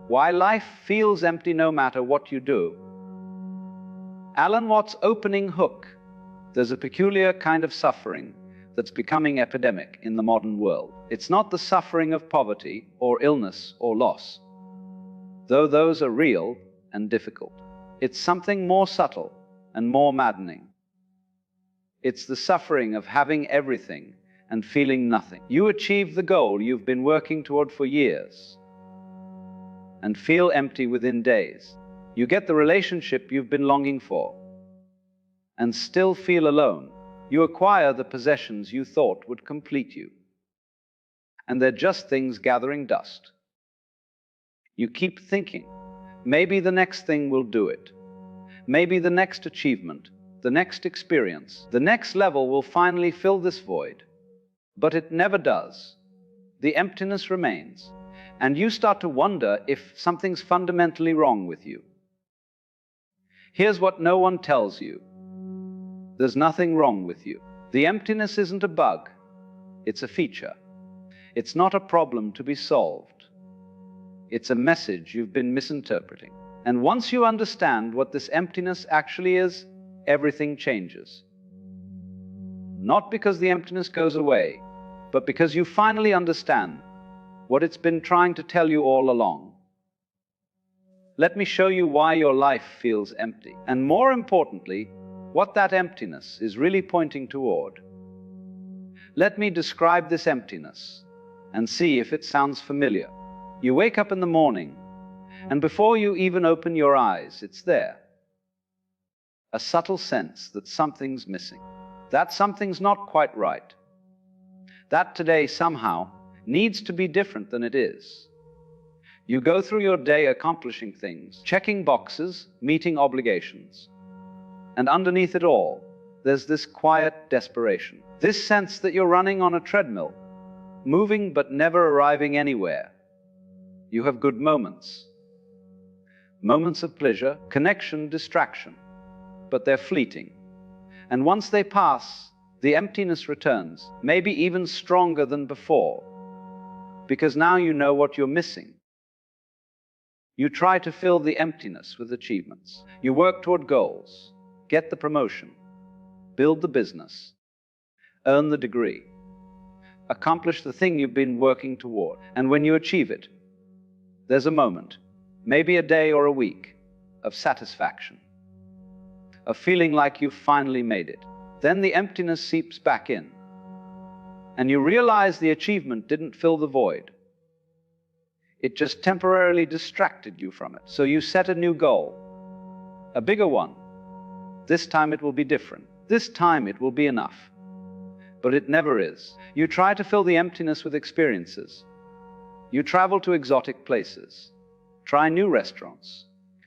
Why life feels empty no matter what you do. Alan Watts' opening hook. There's a peculiar kind of suffering that's becoming epidemic in the modern world. It's not the suffering of poverty or illness or loss, though those are real and difficult. It's something more subtle and more maddening. It's the suffering of having everything and feeling nothing. You achieve the goal you've been working toward for years and feel empty within days. You get the relationship you've been longing for and still feel alone. You acquire the possessions you thought would complete you, and they're just things gathering dust. You keep thinking, maybe the next thing will do it. Maybe the next achievement, the next experience, the next level will finally fill this void. But it never does. The emptiness remains, and you start to wonder if something's fundamentally wrong with you. Here's what no one tells you. There's nothing wrong with you. The emptiness isn't a bug. It's a feature. It's not a problem to be solved. It's a message you've been misinterpreting. And once you understand what this emptiness actually is, everything changes. Not because the emptiness goes away, but because you finally understand what it's been trying to tell you all along. Let me show you why your life feels empty, and more importantly, what that emptiness is really pointing toward. Let me describe this emptiness and see if it sounds familiar. You wake up in the morning, and before you even open your eyes, it's there. A subtle sense that something's missing, that something's not quite right, that today somehow needs to be different than it is. You go through your day accomplishing things, checking boxes, meeting obligations. And underneath it all, there's this quiet desperation, this sense that you're running on a treadmill, moving but never arriving anywhere. You have good moments, moments of pleasure, connection, distraction, but they're fleeting. And once they pass, the emptiness returns, maybe even stronger than before, because now you know what you're missing. You try to fill the emptiness with achievements. You work toward goals, get the promotion, build the business, earn the degree, accomplish the thing you've been working toward. And when you achieve it, there's a moment, maybe a day or a week, of satisfaction, of feeling like you've finally made it. Then the emptiness seeps back in, and you realize the achievement didn't fill the void. It just temporarily distracted you from it. So you set a new goal, a bigger one. This time it will be different. This time it will be enough. But it never is. You try to fill the emptiness with experiences. You travel to exotic places, try new restaurants,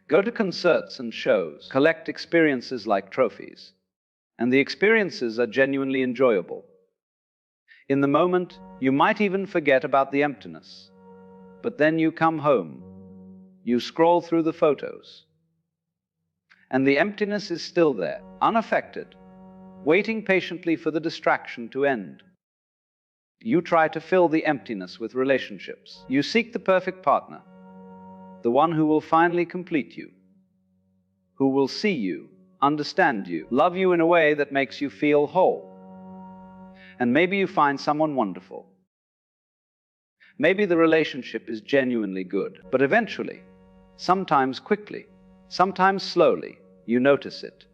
go to concerts and shows, collect experiences like trophies. And the experiences are genuinely enjoyable. In the moment, you might even forget about the emptiness. But then you come home, you scroll through the photos, and the emptiness is still there, unaffected, waiting patiently for the distraction to end. You try to fill the emptiness with relationships. You seek the perfect partner, the one who will finally complete you, who will see you, understand you, love you in a way that makes you feel whole. And maybe you find someone wonderful. Maybe the relationship is genuinely good, but eventually, sometimes quickly, sometimes slowly, you notice it.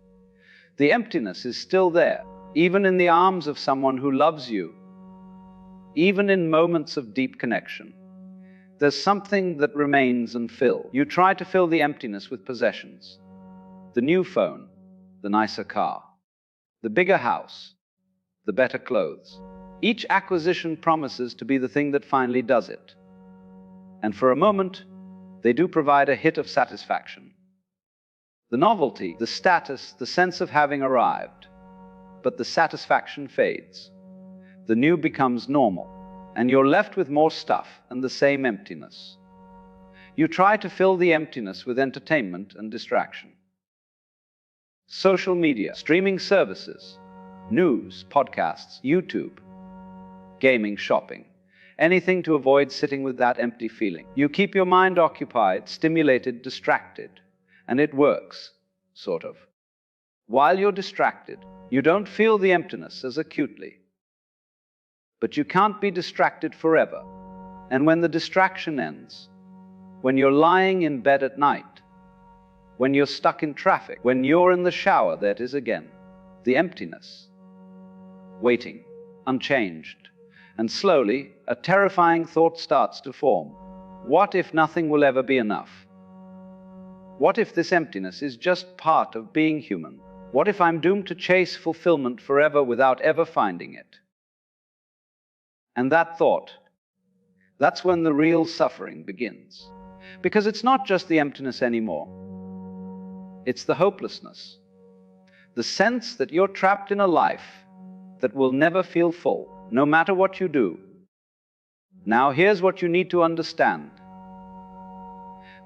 The emptiness is still there, even in the arms of someone who loves you, even in moments of deep connection. There's something that remains unfilled. You try to fill the emptiness with possessions. The new phone, the nicer car, the bigger house, the better clothes. Each acquisition promises to be the thing that finally does it. And for a moment, they do provide a hit of satisfaction. The novelty, the status, the sense of having arrived. But the satisfaction fades. The new becomes normal, and you're left with more stuff and the same emptiness. You try to fill the emptiness with entertainment and distraction. Social media, streaming services, news, podcasts, YouTube, gaming, shopping. anything to avoid sitting with that empty feeling. You keep your mind occupied, stimulated, distracted, and it works, sort of. While you're distracted, you don't feel the emptiness as acutely. But you can't be distracted forever. And when the distraction ends, when you're lying in bed at night, when you're stuck in traffic, when you're in the shower, there it is again, the emptiness, waiting, unchanged. And slowly, a terrifying thought starts to form. What if nothing will ever be enough? What if this emptiness is just part of being human? What if I'm doomed to chase fulfillment forever without ever finding it? And that thought, that's when the real suffering begins. Because it's not just the emptiness anymore. It's the hopelessness. The sense that you're trapped in a life that will never feel full, no matter what you do. Now, here's what you need to understand.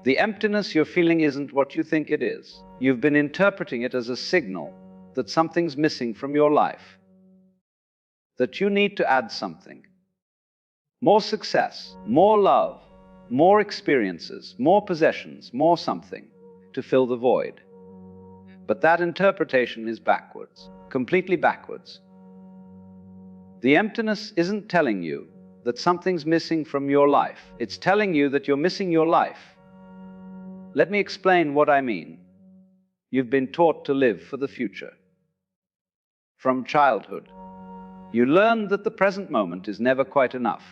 The emptiness you're feeling isn't what you think it is. You've been interpreting it as a signal that something's missing from your life, that you need to add something. More success, more love, more experiences, more possessions, more something to fill the void. But that interpretation is backwards, completely backwards. The emptiness isn't telling you that something's missing from your life. It's telling you that you're missing your life. Let me explain what I mean. You've been taught to live for the future. From childhood, you learned that the present moment is never quite enough.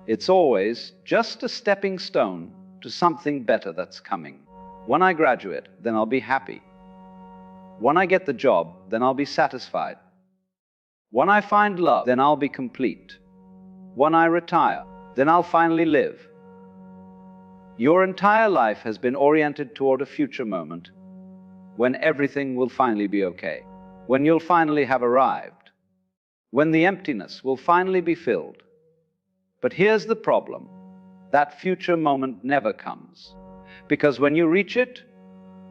It's always just a stepping stone to something better that's coming. When I graduate, then I'll be happy. When I get the job, then I'll be satisfied. When I find love, then I'll be complete. When I retire, then I'll finally live. Your entire life has been oriented toward a future moment when everything will finally be okay, when you'll finally have arrived, when the emptiness will finally be filled. But here's the problem. That future moment never comes. Because when you reach it,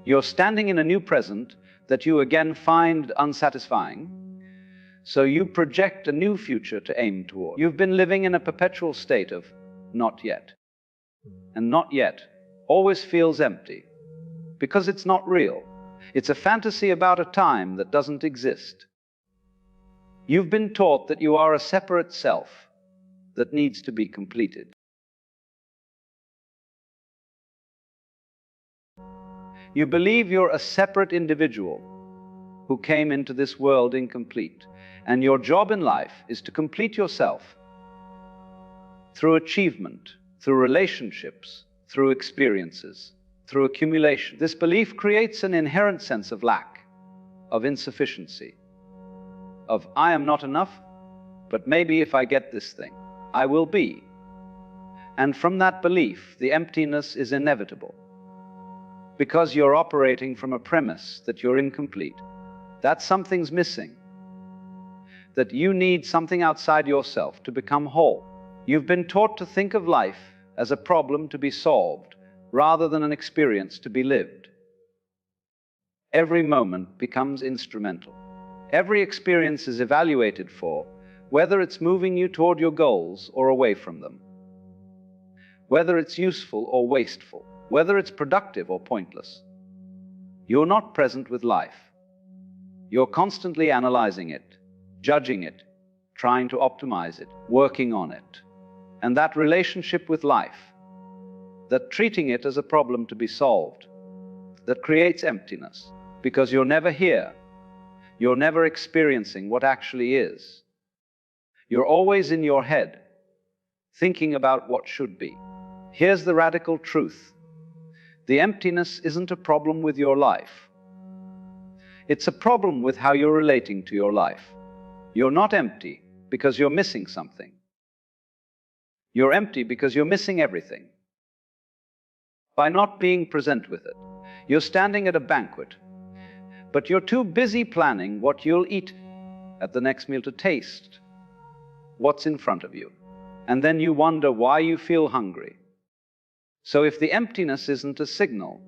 you're standing in a new present that you again find unsatisfying. So you project a new future to aim toward. You've been living in a perpetual state of not yet. And not yet always feels empty because it's not real. It's a fantasy about a time that doesn't exist. You've been taught that you are a separate self that needs to be completed. You believe you're a separate individual who came into this world incomplete, and your job in life is to complete yourself through achievement, through relationships, through experiences, through accumulation. This belief creates an inherent sense of lack, of insufficiency, of I am not enough, but maybe if I get this thing, I will be. And from that belief, the emptiness is inevitable. Because you're operating from a premise that you're incomplete, that something's missing, that you need something outside yourself to become whole. You've been taught to think of life as a problem to be solved rather than an experience to be lived. Every moment becomes instrumental. Every experience is evaluated for whether it's moving you toward your goals or away from them, whether it's useful or wasteful, whether it's productive or pointless. You're not present with life. You're constantly analyzing it, judging it, trying to optimize it, working on it. And that relationship with life, that treating it as a problem to be solved, that creates emptiness because you're never here. You're never experiencing what actually is. You're always in your head, thinking about what should be. Here's the radical truth. The emptiness isn't a problem with your life. It's a problem with how you're relating to your life. You're not empty because you're missing something. You're empty because you're missing everything. By not being present with it, you're standing at a banquet, but you're too busy planning what you'll eat at the next meal to taste what's in front of you. And then you wonder why you feel hungry. So if the emptiness isn't a signal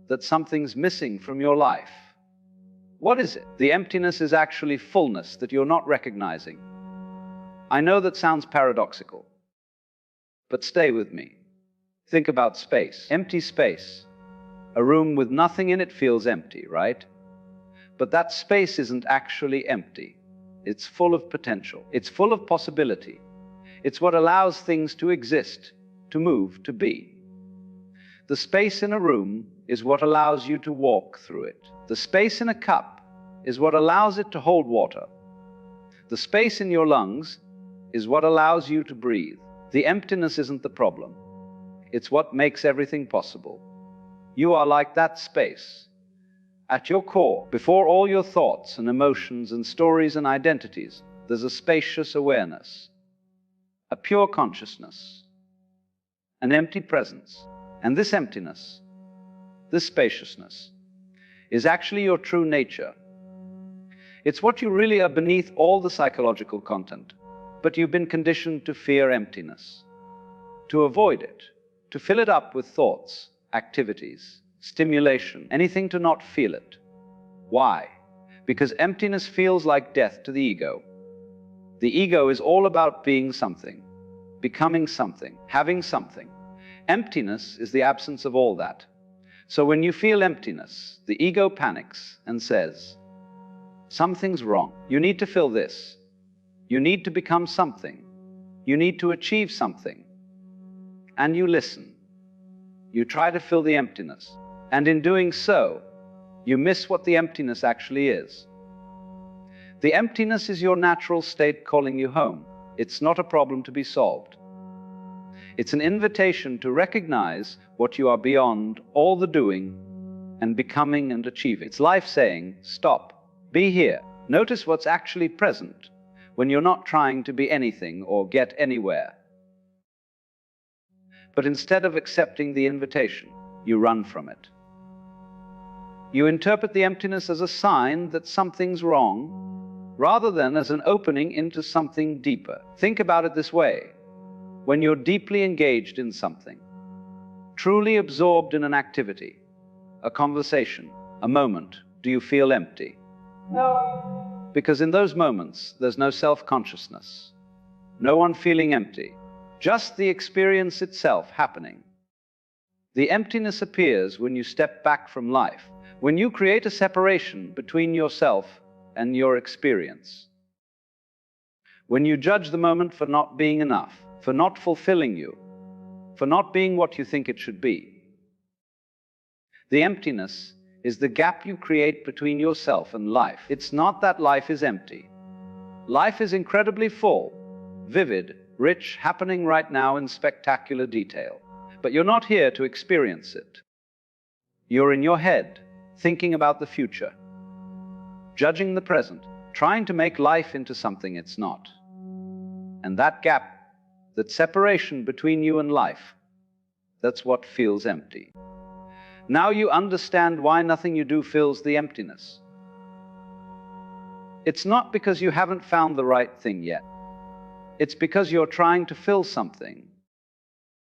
that something's missing from your life, what is it? The emptiness is actually fullness that you're not recognizing. I know that sounds paradoxical, but stay with me. Think about space. Empty space. A room with nothing in it feels empty, right? But that space isn't actually empty. It's full of potential. It's full of possibility. It's what allows things to exist, to move, to be. The space in a room is what allows you to walk through it. The space in a cup is what allows it to hold water. The space in your lungs is what allows you to breathe. The emptiness isn't the problem. It's what makes everything possible. You are like that space. At your core, before all your thoughts and emotions and stories and identities, there's a spacious awareness, a pure consciousness, an empty presence. And this emptiness, this spaciousness, is actually your true nature. It's what you really are beneath all the psychological content. But you've been conditioned to fear emptiness, to avoid it, to fill it up with thoughts, activities, stimulation, anything to not feel it. Why? Because emptiness feels like death to the ego. The ego is all about being something, becoming something, having something. Emptiness is the absence of all that. So when you feel emptiness, the ego panics and says, something's wrong. You need to fill this. You need to become something. You need to achieve something. And you listen. You try to fill the emptiness. And in doing so, you miss what the emptiness actually is. The emptiness is your natural state calling you home. It's not a problem to be solved. It's an invitation to recognize what you are beyond all the doing and becoming and achieving. It's life saying, stop, be here. Notice what's actually present when you're not trying to be anything or get anywhere. But instead of accepting the invitation, you run from it. You interpret the emptiness as a sign that something's wrong, rather than as an opening into something deeper. Think about it this way. When you're deeply engaged in something, truly absorbed in an activity, a conversation, a moment, do you feel empty? No. Because in those moments, there's no self-consciousness, no one feeling empty, just the experience itself happening. The emptiness appears when you step back from life, when you create a separation between yourself and your experience. When you judge the moment for not being enough, for not fulfilling you, for not being what you think it should be. The emptiness is the gap you create between yourself and life. It's not that life is empty. Life is incredibly full, vivid, rich, happening right now in spectacular detail. But you're not here to experience it. You're in your head, thinking about the future, judging the present, trying to make life into something it's not. And that gap, that separation between you and life, that's what feels empty. Now you understand why nothing you do fills the emptiness. It's not because you haven't found the right thing yet. It's because you're trying to fill something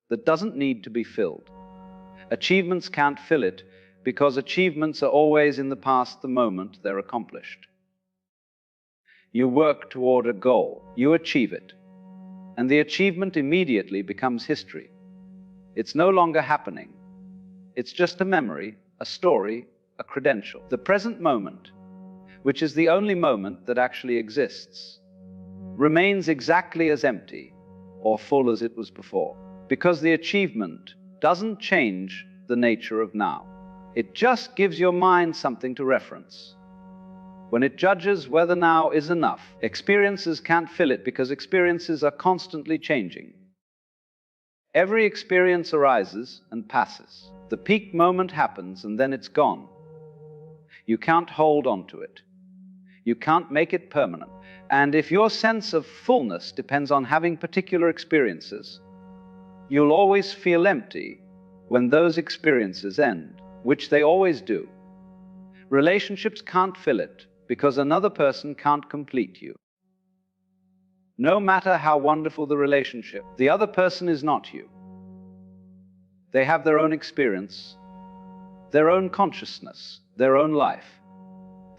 that doesn't need to be filled. Achievements can't fill it because achievements are always in the past the moment they're accomplished. You work toward a goal, you achieve it, and the achievement immediately becomes history. It's no longer happening. It's just a memory, a story, a credential. The present moment, which is the only moment that actually exists, remains exactly as empty or full as it was before, because the achievement doesn't change the nature of now. It just gives your mind something to reference. When it judges whether now is enough, experiences can't fill it because experiences are constantly changing. Every experience arises and passes. The peak moment happens and then it's gone. You can't hold on to it. You can't make it permanent. And if your sense of fullness depends on having particular experiences, you'll always feel empty when those experiences end, which they always do. Relationships can't fill it because another person can't complete you. No matter how wonderful the relationship, the other person is not you. They have their own experience, their own consciousness, their own life.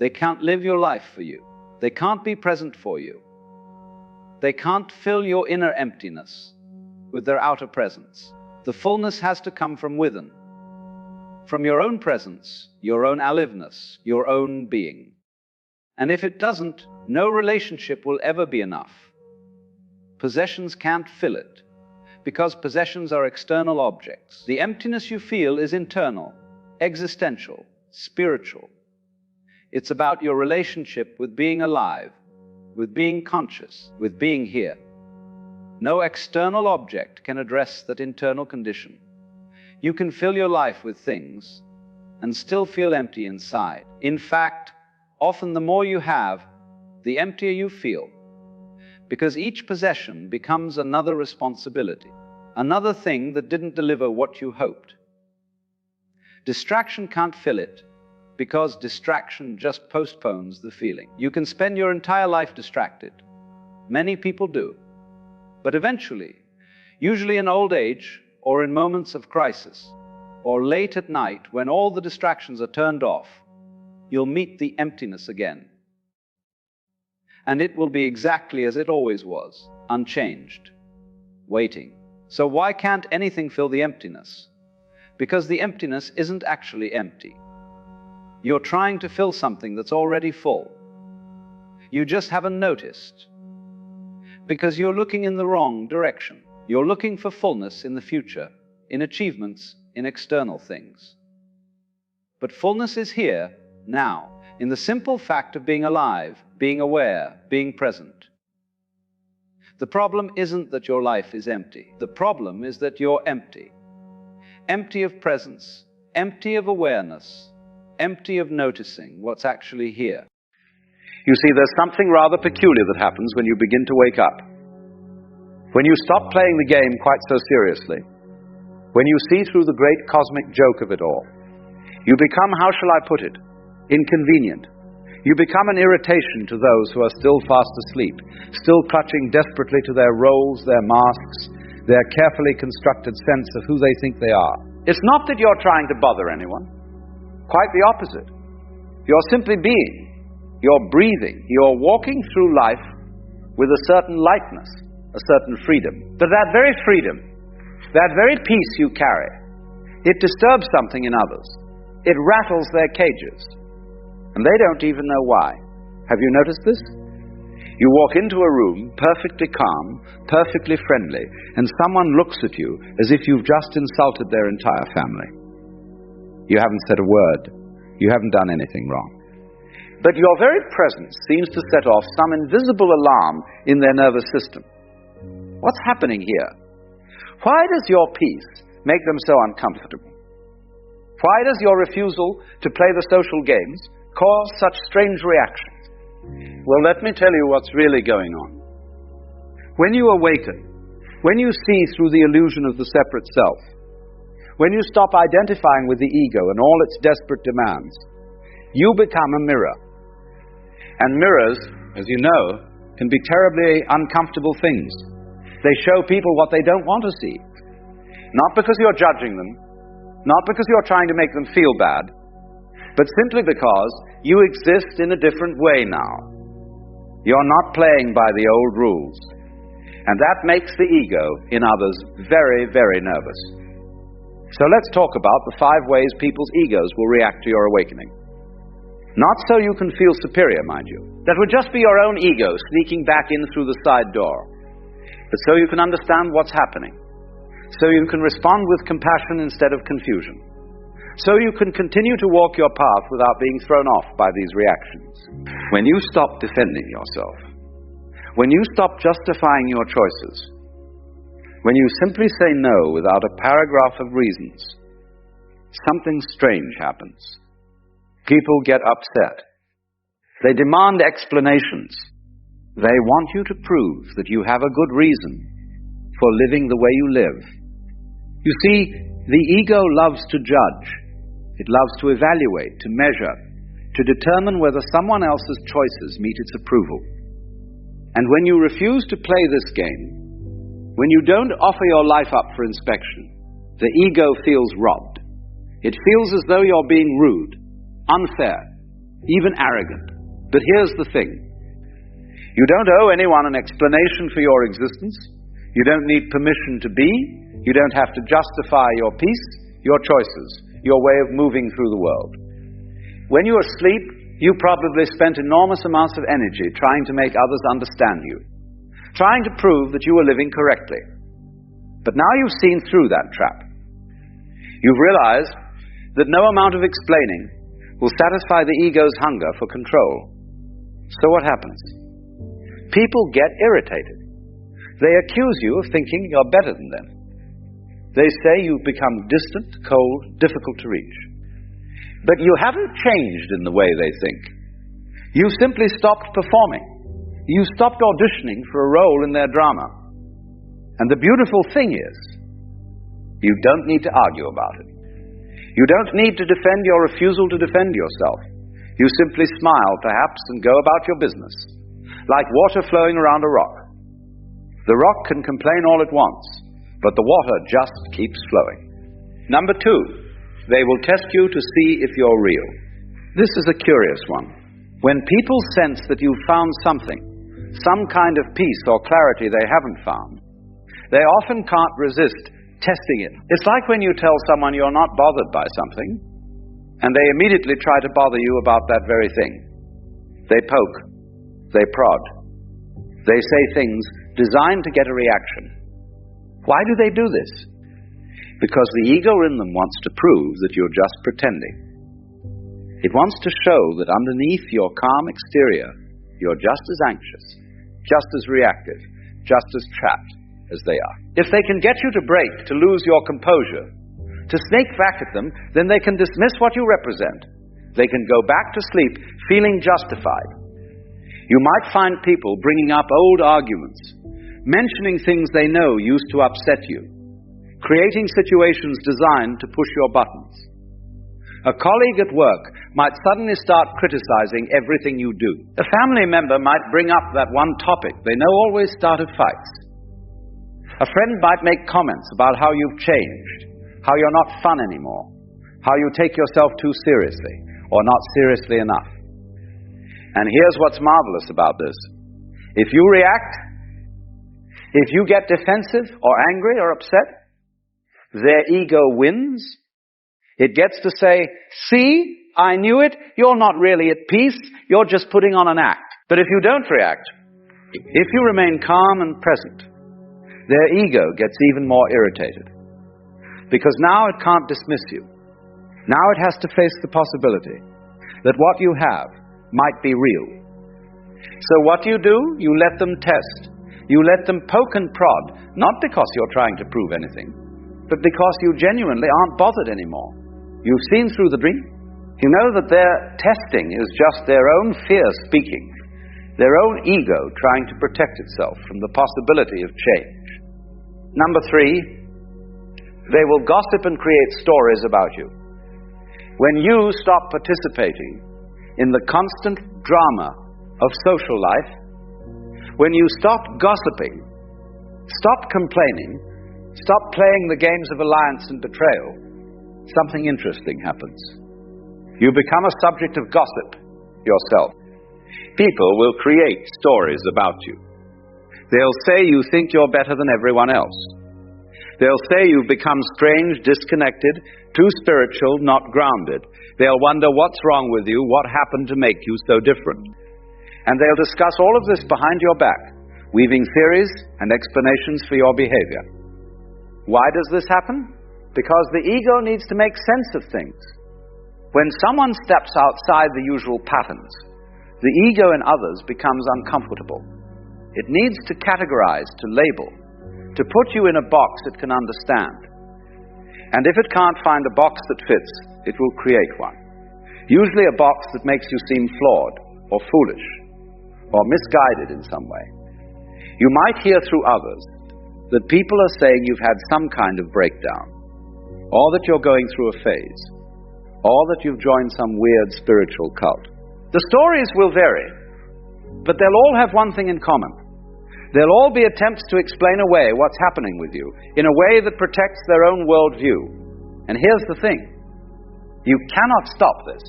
They can't live your life for you. They can't be present for you. They can't fill your inner emptiness with their outer presence. The fullness has to come from within, from your own presence, your own aliveness, your own being. And if it doesn't, no relationship will ever be enough. Possessions can't fill it, because possessions are external objects. The emptiness you feel is internal, existential, spiritual. It's about your relationship with being alive, with being conscious, with being here. No external object can address that internal condition. You can fill your life with things and still feel empty inside. In fact, often the more you have, the emptier you feel, because each possession becomes another responsibility, another thing that didn't deliver what you hoped. Distraction can't fill it, because distraction just postpones the feeling. You can spend your entire life distracted. Many people do. But eventually, usually in old age, or in moments of crisis, or late at night when all the distractions are turned off, you'll meet the emptiness again. And it will be exactly as it always was, unchanged, waiting. So why can't anything fill the emptiness? Because the emptiness isn't actually empty. You're trying to fill something that's already full. You just haven't noticed, because you're looking in the wrong direction. You're looking for fullness in the future, in achievements, in external things. But fullness is here, now, in the simple fact of being alive, being aware, being present. The problem isn't that your life is empty. The problem is that you're empty. Empty of presence, empty of awareness, empty of noticing what's actually here. You see, there's something rather peculiar that happens when you begin to wake up. When you stop playing the game quite so seriously, when you see through the great cosmic joke of it all, you become, how shall I put it, inconvenient. You become an irritation to those who are still fast asleep, still clutching desperately to their roles, their masks, their carefully constructed sense of who they think they are. It's not that you're trying to bother anyone. Quite the opposite. You're simply being. You're breathing. You're walking through life with a certain lightness, a certain freedom. But that very freedom, that very peace you carry, it disturbs something in others. It rattles their cages. And they don't even know why. Have you noticed this? You walk into a room, perfectly calm, perfectly friendly, and someone looks at you as if you've just insulted their entire family. You haven't said a word. You haven't done anything wrong. But your very presence seems to set off some invisible alarm in their nervous system. What's happening here? Why does your peace make them so uncomfortable? Why does your refusal to play the social games cause such strange reactions? Well, let me tell you what's really going on. When you awaken, when you see through the illusion of the separate self, when you stop identifying with the ego and all its desperate demands, you become a mirror. And mirrors, as you know, can be terribly uncomfortable things. They show people what they don't want to see. Not because you're judging them, not because you're trying to make them feel bad, but simply because you exist in a different way now. You're not playing by the old rules. And that makes the ego in others very, very nervous. So let's talk about the 5 ways people's egos will react to your awakening. Not so you can feel superior, mind you. That would just be your own ego sneaking back in through the side door. But so you can understand what's happening. So you can respond with compassion instead of confusion. So you can continue to walk your path without being thrown off by these reactions. When you stop defending yourself, when you stop justifying your choices, when you simply say no without a paragraph of reasons, something strange happens. People get upset. They demand explanations. They want you to prove that you have a good reason for living the way you live. You see, the ego loves to judge. It loves to evaluate, to measure, to determine whether someone else's choices meet its approval. And when you refuse to play this game, when you don't offer your life up for inspection, the ego feels robbed. It feels as though you're being rude, unfair, even arrogant. But here's the thing. You don't owe anyone an explanation for your existence. You don't need permission to be. You don't have to justify your peace, your choices, your way of moving through the world. When you're asleep, you probably spent enormous amounts of energy trying to make others understand you, trying to prove that you were living correctly. But now you've seen through that trap. You've realized that no amount of explaining will satisfy the ego's hunger for control. So what happens? People get irritated. They accuse you of thinking you're better than them. They say you've become distant, cold, difficult to reach. But you haven't changed in the way they think. You've simply stopped performing. You stopped auditioning for a role in their drama. And the beautiful thing is, you don't need to argue about it. You don't need to defend your refusal to defend yourself. You simply smile, perhaps, and go about your business, like water flowing around a rock. The rock can complain all it wants, but the water just keeps flowing. Number 2, they will test you to see if you're real. This is a curious one. When people sense that you've found something, some kind of peace or clarity they haven't found, they often can't resist testing it. It's like when you tell someone you're not bothered by something, and they immediately try to bother you about that very thing. They poke, they prod, they say things designed to get a reaction. Why do they do this? Because the ego in them wants to prove that you're just pretending. It wants to show that underneath your calm exterior, you're just as anxious, just as reactive, just as trapped as they are. If they can get you to break, to lose your composure, to snake back at them, then they can dismiss what you represent. They can go back to sleep feeling justified. You might find people bringing up old arguments, mentioning things they know used to upset you, creating situations designed to push your buttons. A colleague at work might suddenly start criticizing everything you do. A family member might bring up that one topic they know always started fights. A friend might make comments about how you've changed, how you're not fun anymore, how you take yourself too seriously, or not seriously enough. And here's what's marvelous about this. If you react, if you get defensive or angry or upset, their ego wins. It gets to say, see, I knew it, you're not really at peace, you're just putting on an act. But if you don't react, if you remain calm and present, their ego gets even more irritated. Because now it can't dismiss you. Now it has to face the possibility that what you have might be real. So what do? You let them test. You let them poke and prod, not because you're trying to prove anything, but because you genuinely aren't bothered anymore. You've seen through the dream. You know that their testing is just their own fear speaking, their own ego trying to protect itself from the possibility of change. Number 3, they will gossip and create stories about you. When you stop participating in the constant drama of social life, when you stop gossiping, stop complaining, stop playing the games of alliance and betrayal, something interesting happens. You become a subject of gossip yourself. People will create stories about you. They'll say you think you're better than everyone else. They'll say you've become strange, disconnected, too spiritual, not grounded. They'll wonder what's wrong with you, what happened to make you so different. And they'll discuss all of this behind your back, weaving theories and explanations for your behavior. Why does this happen? Because the ego needs to make sense of things. When someone steps outside the usual patterns, the ego in others becomes uncomfortable. It needs to categorize, to label, to put you in a box it can understand. And if it can't find a box that fits, it will create one. Usually a box that makes you seem flawed, or foolish, or misguided in some way. You might hear through others that people are saying you've had some kind of breakdown, or that you're going through a phase, or that you've joined some weird spiritual cult. The stories will vary, but they'll all have one thing in common. They'll all be attempts to explain away what's happening with you in a way that protects their own worldview. And here's the thing. You cannot stop this.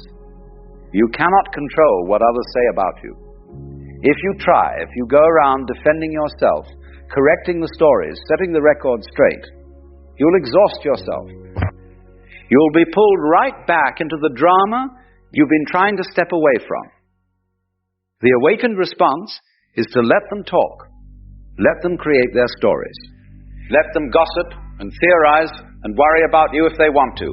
You cannot control what others say about you. if you try, if you go around defending yourself, correcting the stories, setting the record straight, you'll exhaust yourself. You'll be pulled right back into the drama you've been trying to step away from. The awakened response is to let them talk. Let them create their stories. Let them gossip and theorize and worry about you if they want to.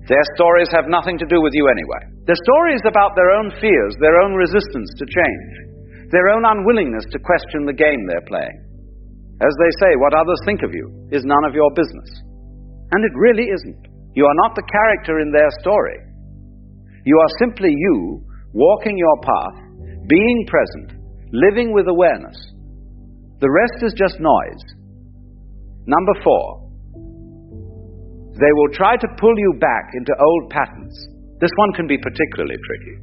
Their stories have nothing to do with you anyway. Their stories about their own fears, their own resistance to change, their own unwillingness to question the game they're playing. As they say, what others think of you is none of your business. And it really isn't. You are not the character in their story. You are simply you, walking your path, being present, living with awareness. The rest is just noise. Number 4. They will try to pull you back into old patterns. This one can be particularly tricky,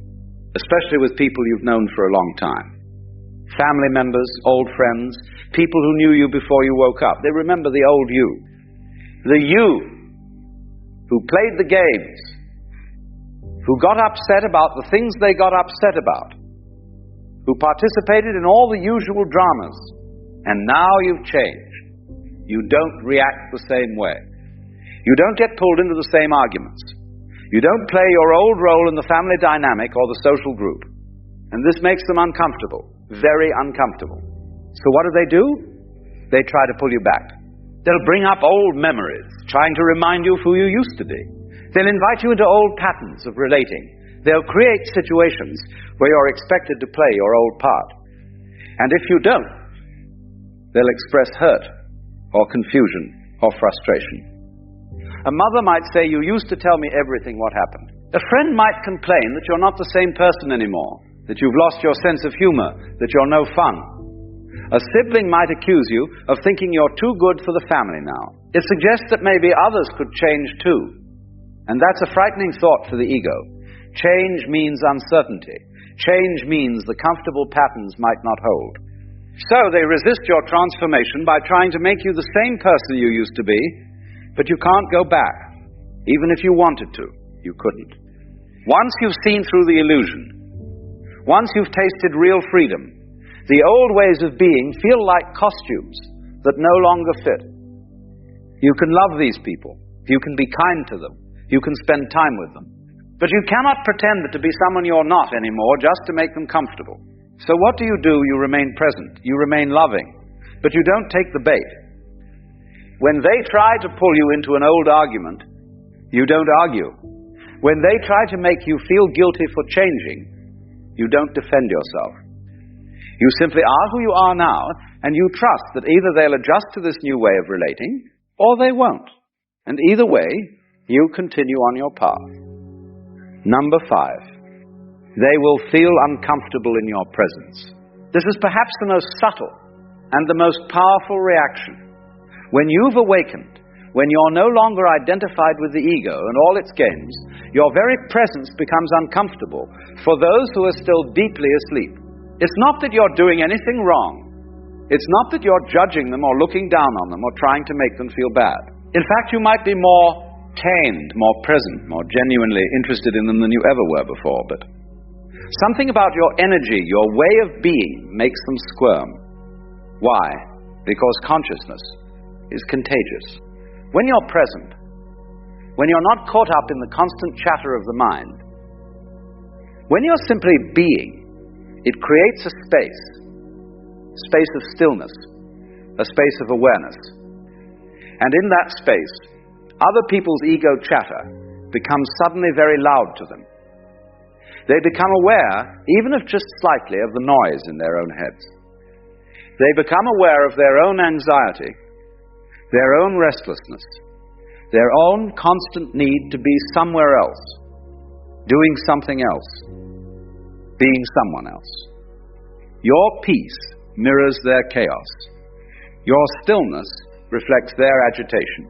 especially with people you've known for a long time. Family members, old friends, people who knew you before you woke up. They remember the old you. The you who played the games, who got upset about the things they got upset about, who participated in all the usual dramas. And now you've changed. You don't react the same way. You don't get pulled into the same arguments. You don't play your old role in the family dynamic or the social group. And this makes them uncomfortable, very uncomfortable. So what do? They try to pull you back. They'll bring up old memories, trying to remind you of who you used to be. They'll invite you into old patterns of relating. They'll create situations where you're expected to play your old part. And if you don't, they'll express hurt or confusion or frustration. A mother might say, you used to tell me everything what happened. A friend might complain that you're not the same person anymore, that you've lost your sense of humor, that you're no fun. A sibling might accuse you of thinking you're too good for the family now. It suggests that maybe others could change too. And that's a frightening thought for the ego. Change means uncertainty. Change means the comfortable patterns might not hold. So they resist your transformation by trying to make you the same person you used to be, but you can't go back. Even if you wanted to, you couldn't. Once you've seen through the illusion, once you've tasted real freedom, the old ways of being feel like costumes that no longer fit. You can love these people. You can be kind to them. You can spend time with them. But you cannot pretend to be someone you're not anymore just to make them comfortable. So what do? You remain present. You remain loving. But you don't take the bait. When they try to pull you into an old argument, you don't argue. When they try to make you feel guilty for changing, you don't defend yourself. You simply are who you are now, and you trust that either they'll adjust to this new way of relating, or they won't. And either way, you continue on your path. Number 5. They will feel uncomfortable in your presence. This is perhaps the most subtle and the most powerful reaction. When you've awakened, when you're no longer identified with the ego and all its games, your very presence becomes uncomfortable for those who are still deeply asleep. It's not that you're doing anything wrong. It's not that you're judging them or looking down on them or trying to make them feel bad. In fact, you might be more tamed, more present, more genuinely interested in them than you ever were before, but something about your energy, your way of being, makes them squirm. Why? Because consciousness is contagious. When you're present, when you're not caught up in the constant chatter of the mind, when you're simply being, it creates a space of stillness, a space of awareness. And in that space, other people's ego chatter becomes suddenly very loud to them. They become aware, even if just slightly, of the noise in their own heads. They become aware of their own anxiety, their own restlessness, their own constant need to be somewhere else, doing something else, being someone else. Your peace mirrors their chaos. Your stillness reflects their agitation.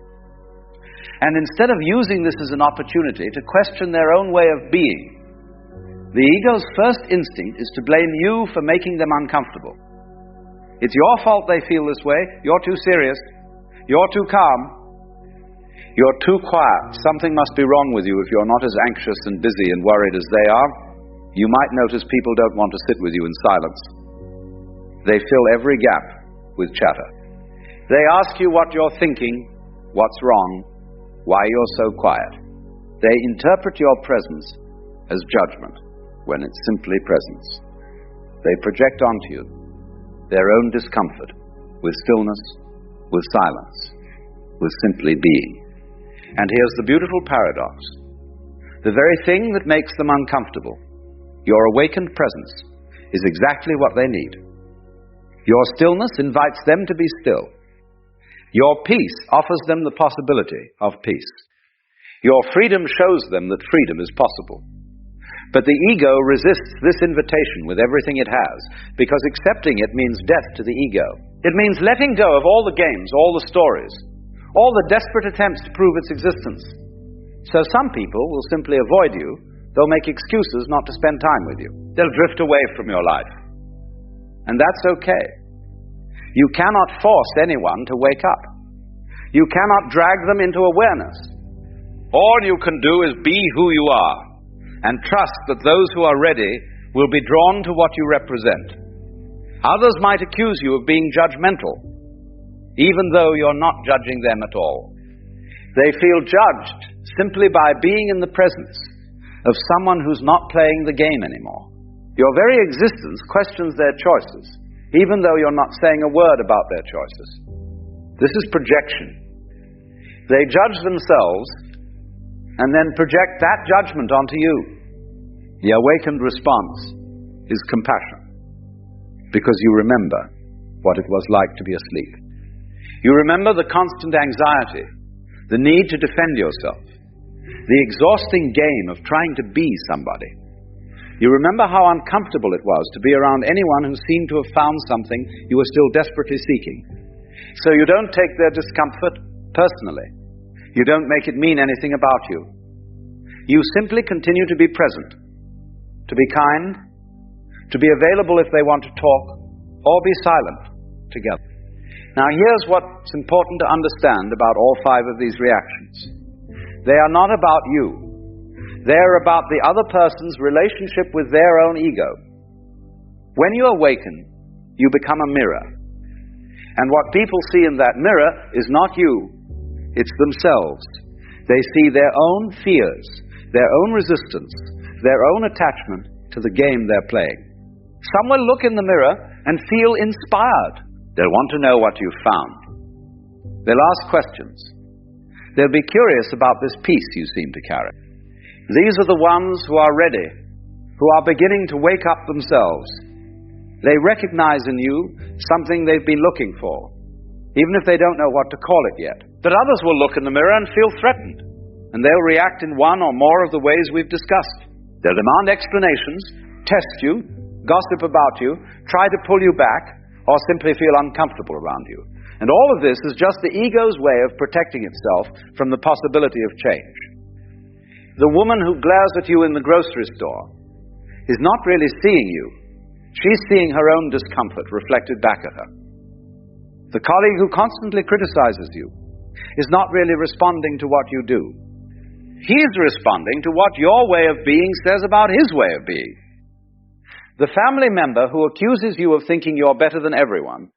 And instead of using this as an opportunity to question their own way of being, the ego's first instinct is to blame you for making them uncomfortable. It's your fault they feel this way. You're too serious. You're too calm. You're too quiet. Something must be wrong with you if you're not as anxious and busy and worried as they are. You might notice people don't want to sit with you in silence. They fill every gap with chatter. They ask you what you're thinking, what's wrong, why you're so quiet. They interpret your presence as judgment when it's simply presence. They project onto you their own discomfort with stillness, with silence, with simply being. And here's the beautiful paradox. The very thing that makes them uncomfortable, your awakened presence, is exactly what they need. Your stillness invites them to be still. Your peace offers them the possibility of peace. Your freedom shows them that freedom is possible. But the ego resists this invitation with everything it has, because accepting it means death to the ego. It means letting go of all the games, all the stories, all the desperate attempts to prove its existence. So some people will simply avoid you. They'll make excuses not to spend time with you. They'll drift away from your life. And that's okay. You cannot force anyone to wake up. You cannot drag them into awareness. All you can do is be who you are and trust that those who are ready will be drawn to what you represent. Others might accuse you of being judgmental, even though you're not judging them at all. They feel judged simply by being in the presence of someone who's not playing the game anymore. Your very existence questions their choices, even though you're not saying a word about their choices. This is projection. They judge themselves and then project that judgment onto you. The awakened response is compassion, because you remember what it was like to be asleep. You remember the constant anxiety, the need to defend yourself, the exhausting game of trying to be somebody. You remember how uncomfortable it was to be around anyone who seemed to have found something you were still desperately seeking. So you don't take their discomfort personally. You don't make it mean anything about you. You simply continue to be present, to be kind, to be available if they want to talk, or be silent together. Now here's what's important to understand about all five of these reactions. They are not about you. They're about the other person's relationship with their own ego. When you awaken, you become a mirror. And what people see in that mirror is not you, it's themselves. They see their own fears, their own resistance, their own attachment to the game they're playing. Some will look in the mirror and feel inspired. They'll want to know what you've found. They'll ask questions. They'll be curious about this peace you seem to carry. These are the ones who are ready, who are beginning to wake up themselves. They recognize in you something they've been looking for, even if they don't know what to call it yet. But others will look in the mirror and feel threatened, and they'll react in one or more of the ways we've discussed. They'll demand explanations, test you, gossip about you, try to pull you back, or simply feel uncomfortable around you. And all of this is just the ego's way of protecting itself from the possibility of change. The woman who glares at you in the grocery store is not really seeing you. She's seeing her own discomfort reflected back at her. The colleague who constantly criticizes you is not really responding to what you do. He's responding to what your way of being says about his way of being. The family member who accuses you of thinking you're better than everyone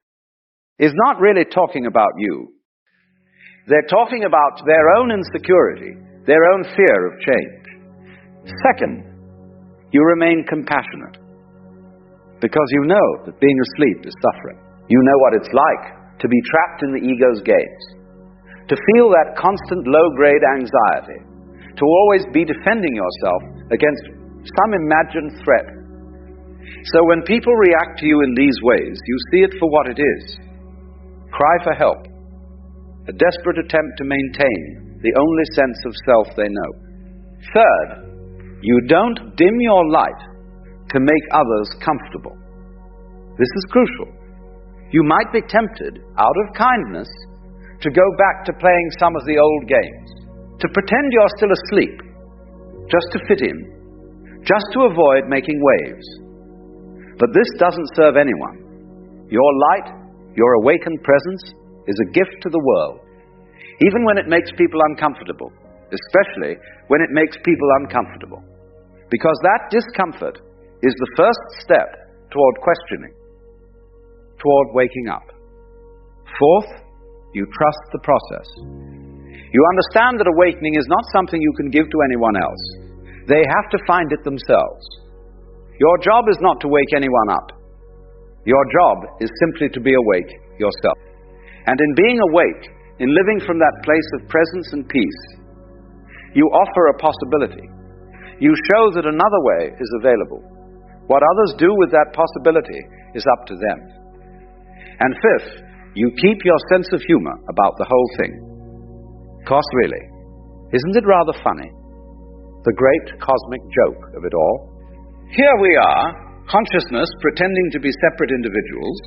is not really talking about you. They're talking about their own insecurity, their own fear of change. Second, you remain compassionate, because you know that being asleep is suffering. You know what it's like to be trapped in the ego's games, to feel that constant low-grade anxiety, to always be defending yourself against some imagined threat. So when people react to you in these ways, you see it for what it is. Cry for help, a desperate attempt to maintain the only sense of self they know. Third, you don't dim your light to make others comfortable. This is crucial. You might be tempted, out of kindness, to go back to playing some of the old games, to pretend you're still asleep, just to fit in, just to avoid making waves. But this doesn't serve anyone. Your light, your awakened presence, is a gift to the world, even when it makes people uncomfortable, especially when it makes people uncomfortable. Because that discomfort is the first step toward questioning, toward waking up. Fourth, you trust the process. You understand that awakening is not something you can give to anyone else. They have to find it themselves. Your job is not to wake anyone up. Your job is simply to be awake yourself. And in being awake, in living from that place of presence and peace, you offer a possibility. You show that another way is available. What others do with that possibility is up to them. And fifth, you keep your sense of humor about the whole thing. 'Cause really, isn't it rather funny? The great cosmic joke of it all. Here we are, consciousness pretending to be separate individuals,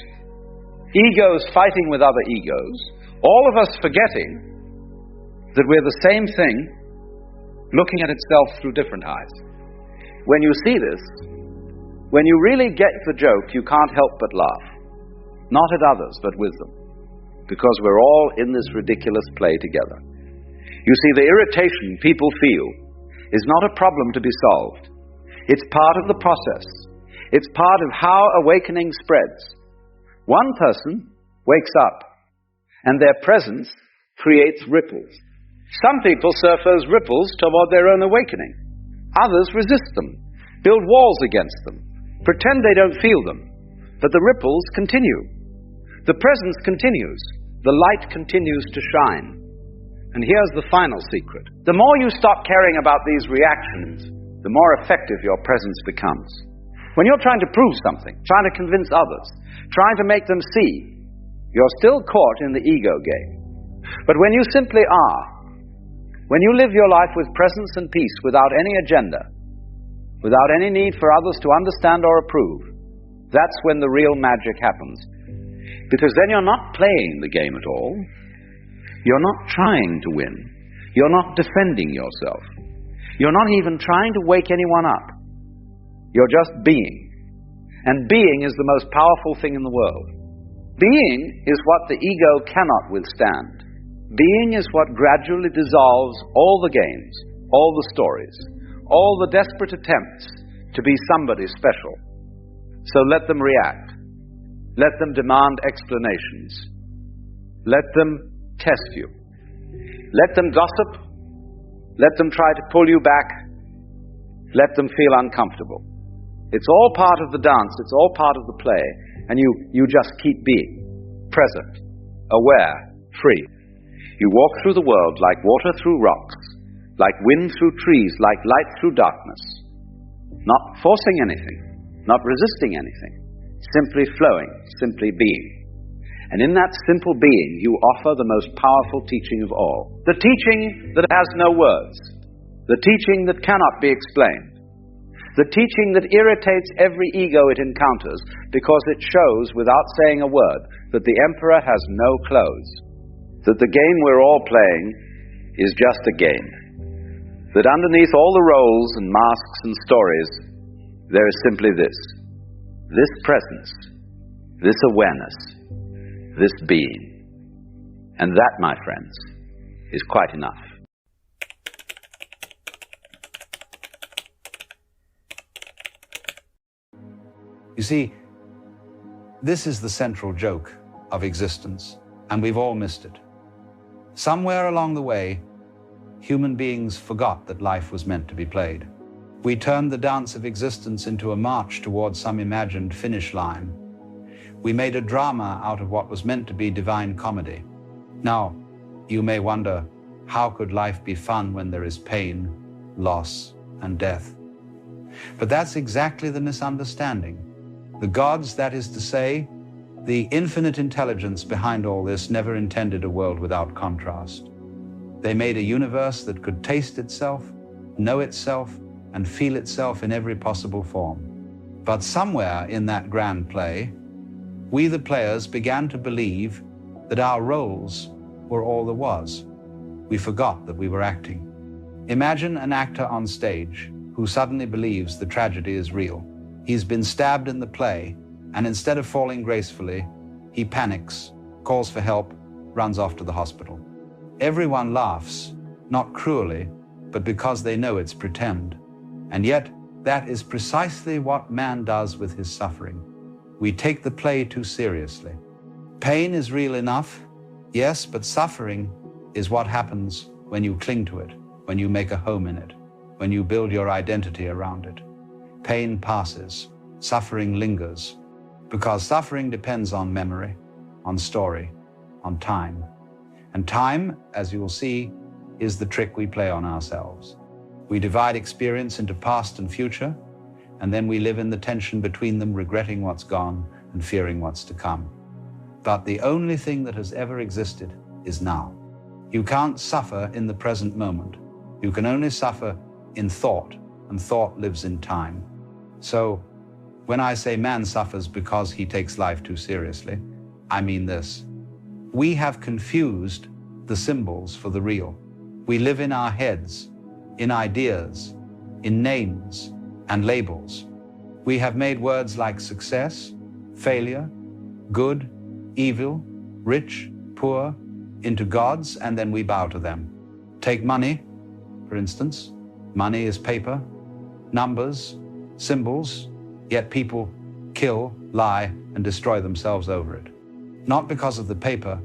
egos fighting with other egos, all of us forgetting that we're the same thing, looking at itself through different eyes. When you see this, when you really get the joke, you can't help but laugh. Not at others, but with them. Because we're all in this ridiculous play together. You see, the irritation people feel is not a problem to be solved. It's part of the process. It's part of how awakening spreads. One person wakes up, and their presence creates ripples. Some people surf those ripples toward their own awakening. Others resist them, build walls against them, pretend they don't feel them. But the ripples continue. The presence continues. The light continues to shine. And here's the final secret. The more you stop caring about these reactions, the more effective your presence becomes. When you're trying to prove something, trying to convince others, trying to make them see, you're still caught in the ego game. But when you simply are, when you live your life with presence and peace without any agenda, without any need for others to understand or approve, that's when the real magic happens. Because then you're not playing the game at all. You're not trying to win. You're not defending yourself. You're not even trying to wake anyone up. You're just being. And being is the most powerful thing in the world. Being is what the ego cannot withstand. Being is what gradually dissolves all the games, all the stories, all the desperate attempts to be somebody special. So let them react. Let them demand explanations. Let them test you. Let them gossip. Let them try to pull you back. Let them feel uncomfortable. It's all part of the dance. It's all part of the play. And you just keep being present, aware, free. You walk through the world like water through rocks, like wind through trees, like light through darkness. Not forcing anything, not resisting anything. Simply flowing, simply being. And in that simple being, you offer the most powerful teaching of all. The teaching that has no words. The teaching that cannot be explained. The teaching that irritates every ego it encounters because it shows, without saying a word, that the emperor has no clothes. That the game we're all playing is just a game. That underneath all the roles and masks and stories, there is simply this. This presence, this awareness, this being. And that, my friends, is quite enough. You see, this is the central joke of existence, and we've all missed it. Somewhere along the way, human beings forgot that life was meant to be played. We turned the dance of existence into a march towards some imagined finish line. We made a drama out of what was meant to be divine comedy. Now, you may wonder, how could life be fun when there is pain, loss, and death? But that's exactly the misunderstanding. The gods, that is to say, the infinite intelligence behind all this, never intended a world without contrast. They made a universe that could taste itself, know itself, and feel itself in every possible form. But somewhere in that grand play, we the players began to believe that our roles were all there was. We forgot that we were acting. Imagine an actor on stage who suddenly believes the tragedy is real. He's been stabbed in the play, and instead of falling gracefully, he panics, calls for help, runs off to the hospital. Everyone laughs, not cruelly, but because they know it's pretend. And yet, That is precisely what man does with his suffering. We take the play too seriously. Pain is real enough, yes, but suffering is what happens when you cling to it, when you make a home in it, when you build your identity around it. Pain passes, suffering lingers, because suffering depends on memory, on story, on time. And time, as you will see, is the trick we play on ourselves. We divide experience into past and future, and then we live in the tension between them, regretting what's gone and fearing what's to come. But the only thing that has ever existed is now. You can't suffer in the present moment. You can only suffer in thought, and thought lives in time. So, when I say man suffers because he takes life too seriously, I mean this. We have confused the symbols for the real. We live in our heads, in ideas, in names and labels. We have made words like success, failure, good, evil, rich, poor, into gods, and then we bow to them. Take money, for instance. Money is paper, numbers, symbols, yet people kill, lie, and destroy themselves over it. Not because of the paper,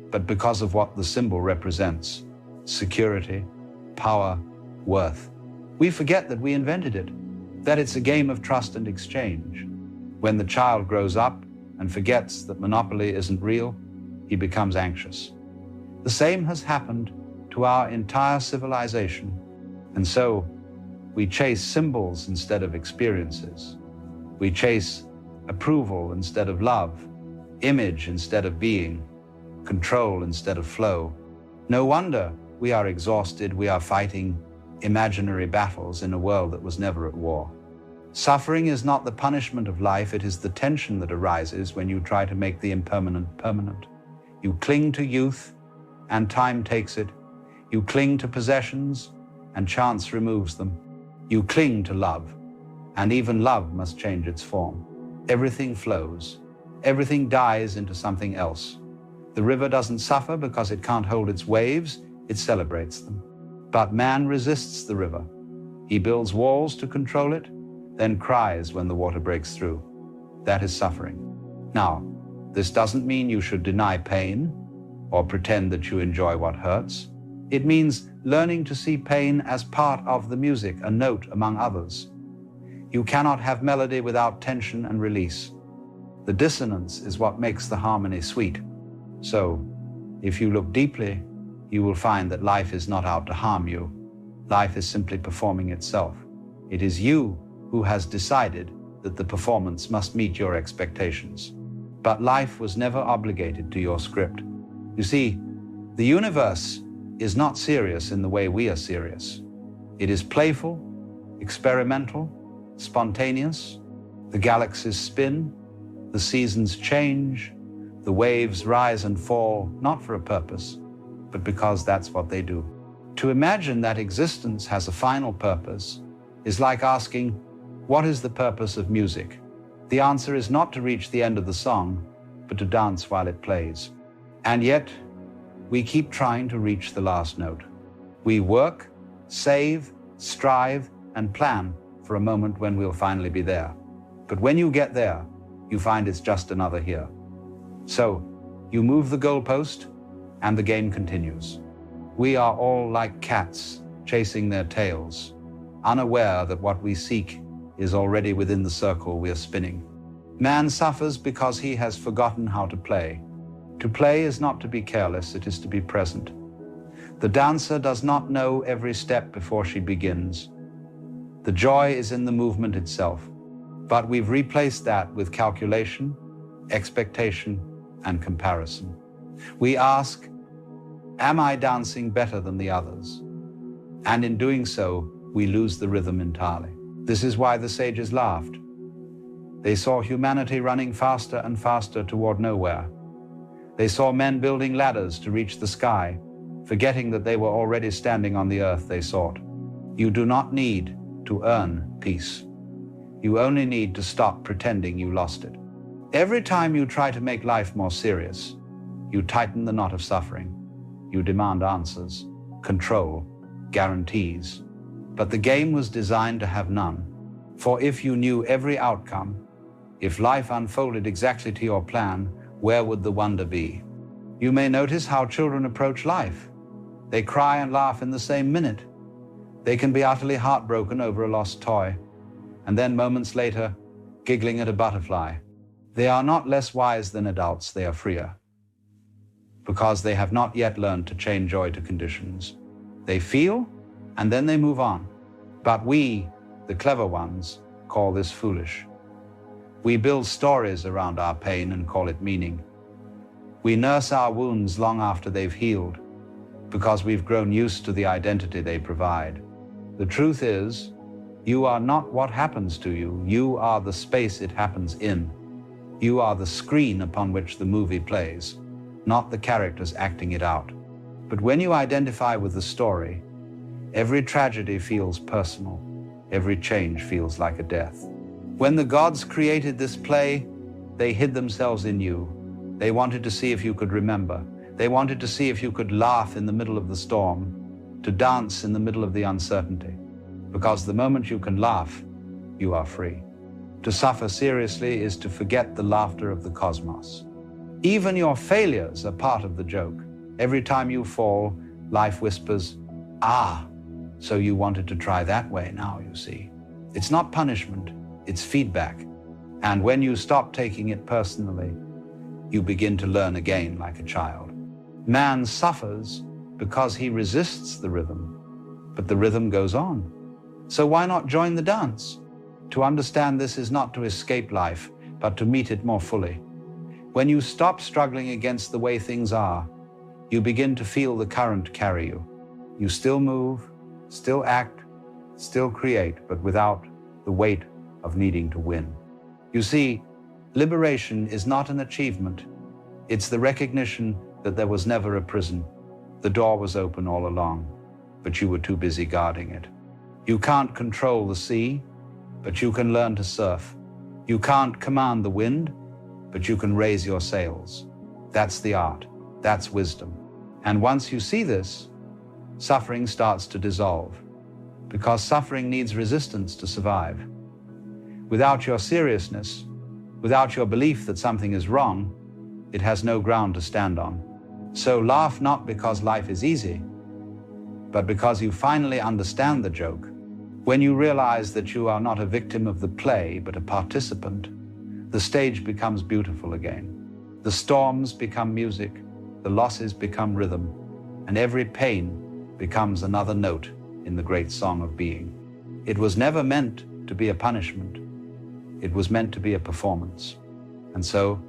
but because of what the symbol represents: security, power, worth. We forget that we invented it, that it's a game of trust and exchange. When the child grows up and forgets that monopoly isn't real, he becomes anxious. The same has happened to our entire civilization. And so, we chase symbols instead of experiences. We chase approval instead of love, image instead of being, control instead of flow. No wonder we are exhausted, we are fighting imaginary battles in a world that was never at war. Suffering is not the punishment of life, it is the tension that arises when you try to make the impermanent permanent. You cling to youth, and time takes it. You cling to possessions, and chance removes them. You cling to love, and even love must change its form. Everything flows. Everything dies into something else. The river doesn't suffer because it can't hold its waves, it celebrates them. But man resists the river. He builds walls to control it, then cries when the water breaks through. That is suffering. Now, this doesn't mean you should deny pain or pretend that you enjoy what hurts. It means learning to see pain as part of the music, a note among others. You cannot have melody without tension and release. The dissonance is what makes the harmony sweet. So, if you look deeply, you will find that life is not out to harm you. Life is simply performing itself. It is you who has decided that the performance must meet your expectations. But life was never obligated to your script. You see, the universe is not serious in the way we are serious. It is playful, experimental, spontaneous. The galaxies spin, the seasons change, the waves rise and fall, not for a purpose, but because that's what they do. To imagine that existence has a final purpose is like asking, what is the purpose of music? The answer is not to reach the end of the song, but to dance while it plays. And yet, we keep trying to reach the last note. We work, save, strive, and plan for a moment when we'll finally be there. But when you get there, you find it's just another here. So, you move the goalpost, and the game continues. We are all like cats chasing their tails, unaware that what we seek is already within the circle we are spinning. Man suffers because he has forgotten how to play. To play is not to be careless, it is to be present. The dancer does not know every step before she begins. The joy is in the movement itself, but we've replaced that with calculation, expectation, and comparison. We ask, am I dancing better than the others? And in doing so, we lose the rhythm entirely. This is why the sages laughed. They saw humanity running faster and faster toward nowhere. They saw men building ladders to reach the sky, forgetting that they were already standing on the earth they sought. You do not need to earn peace. You only need to stop pretending you lost it. Every time you try to make life more serious, you tighten the knot of suffering. You demand answers, control, guarantees. But the game was designed to have none. For if you knew every outcome, if life unfolded exactly to your plan, where would the wonder be? You may notice how children approach life. They cry and laugh in the same minute. They can be utterly heartbroken over a lost toy, and then moments later, giggling at a butterfly. They are not less wise than adults, they are freer, because they have not yet learned to chain joy to conditions. They feel, and then they move on. But we, the clever ones, call this foolish. We build stories around our pain and call it meaning. We nurse our wounds long after they've healed, because we've grown used to the identity they provide. The truth is, you are not what happens to you. You are the space it happens in. You are the screen upon which the movie plays, not the characters acting it out. But when you identify with the story, every tragedy feels personal. Every change feels like a death. When the gods created this play, they hid themselves in you. They wanted to see if you could remember. They wanted to see if you could laugh in the middle of the storm, to dance in the middle of the uncertainty. Because the moment you can laugh, you are free. To suffer seriously is to forget the laughter of the cosmos. Even your failures are part of the joke. Every time you fall, life whispers, "Ah, so you wanted to try that way now, you see." It's not punishment, it's feedback. And when you stop taking it personally, you begin to learn again like a child. Man suffers because he resists the rhythm, but the rhythm goes on. So why not join the dance? To understand this is not to escape life, but to meet it more fully. When you stop struggling against the way things are, you begin to feel the current carry you. You still move, still act, still create, but without the weight of needing to win. You see, liberation is not an achievement. It's the recognition that there was never a prison. The door was open all along, but you were too busy guarding it. You can't control the sea, but you can learn to surf. You can't command the wind, but you can raise your sails. That's the art. That's wisdom. And once you see this, suffering starts to dissolve, because suffering needs resistance to survive. Without your seriousness, without your belief that something is wrong, it has no ground to stand on. So laugh not because life is easy, but because you finally understand the joke. When you realize that you are not a victim of the play, but a participant, the stage becomes beautiful again. The storms become music, the losses become rhythm, and every pain becomes another note in the great song of being. It was never meant to be a punishment. It was meant to be a performance. And so,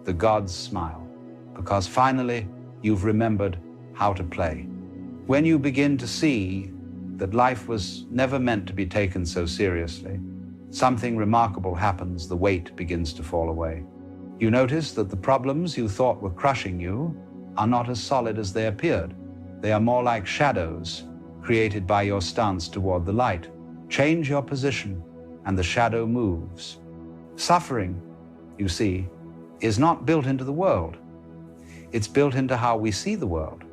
the gods smile, because finally you've remembered how to play. When you begin to see that life was never meant to be taken so seriously, something remarkable happens. The weight begins to fall away. You notice that the problems you thought were crushing you are not as solid as they appeared. They are more like shadows created by your stance toward the light. Change your position, and the shadow moves. Suffering, you see, is not built into the world. It's built into how we see the world.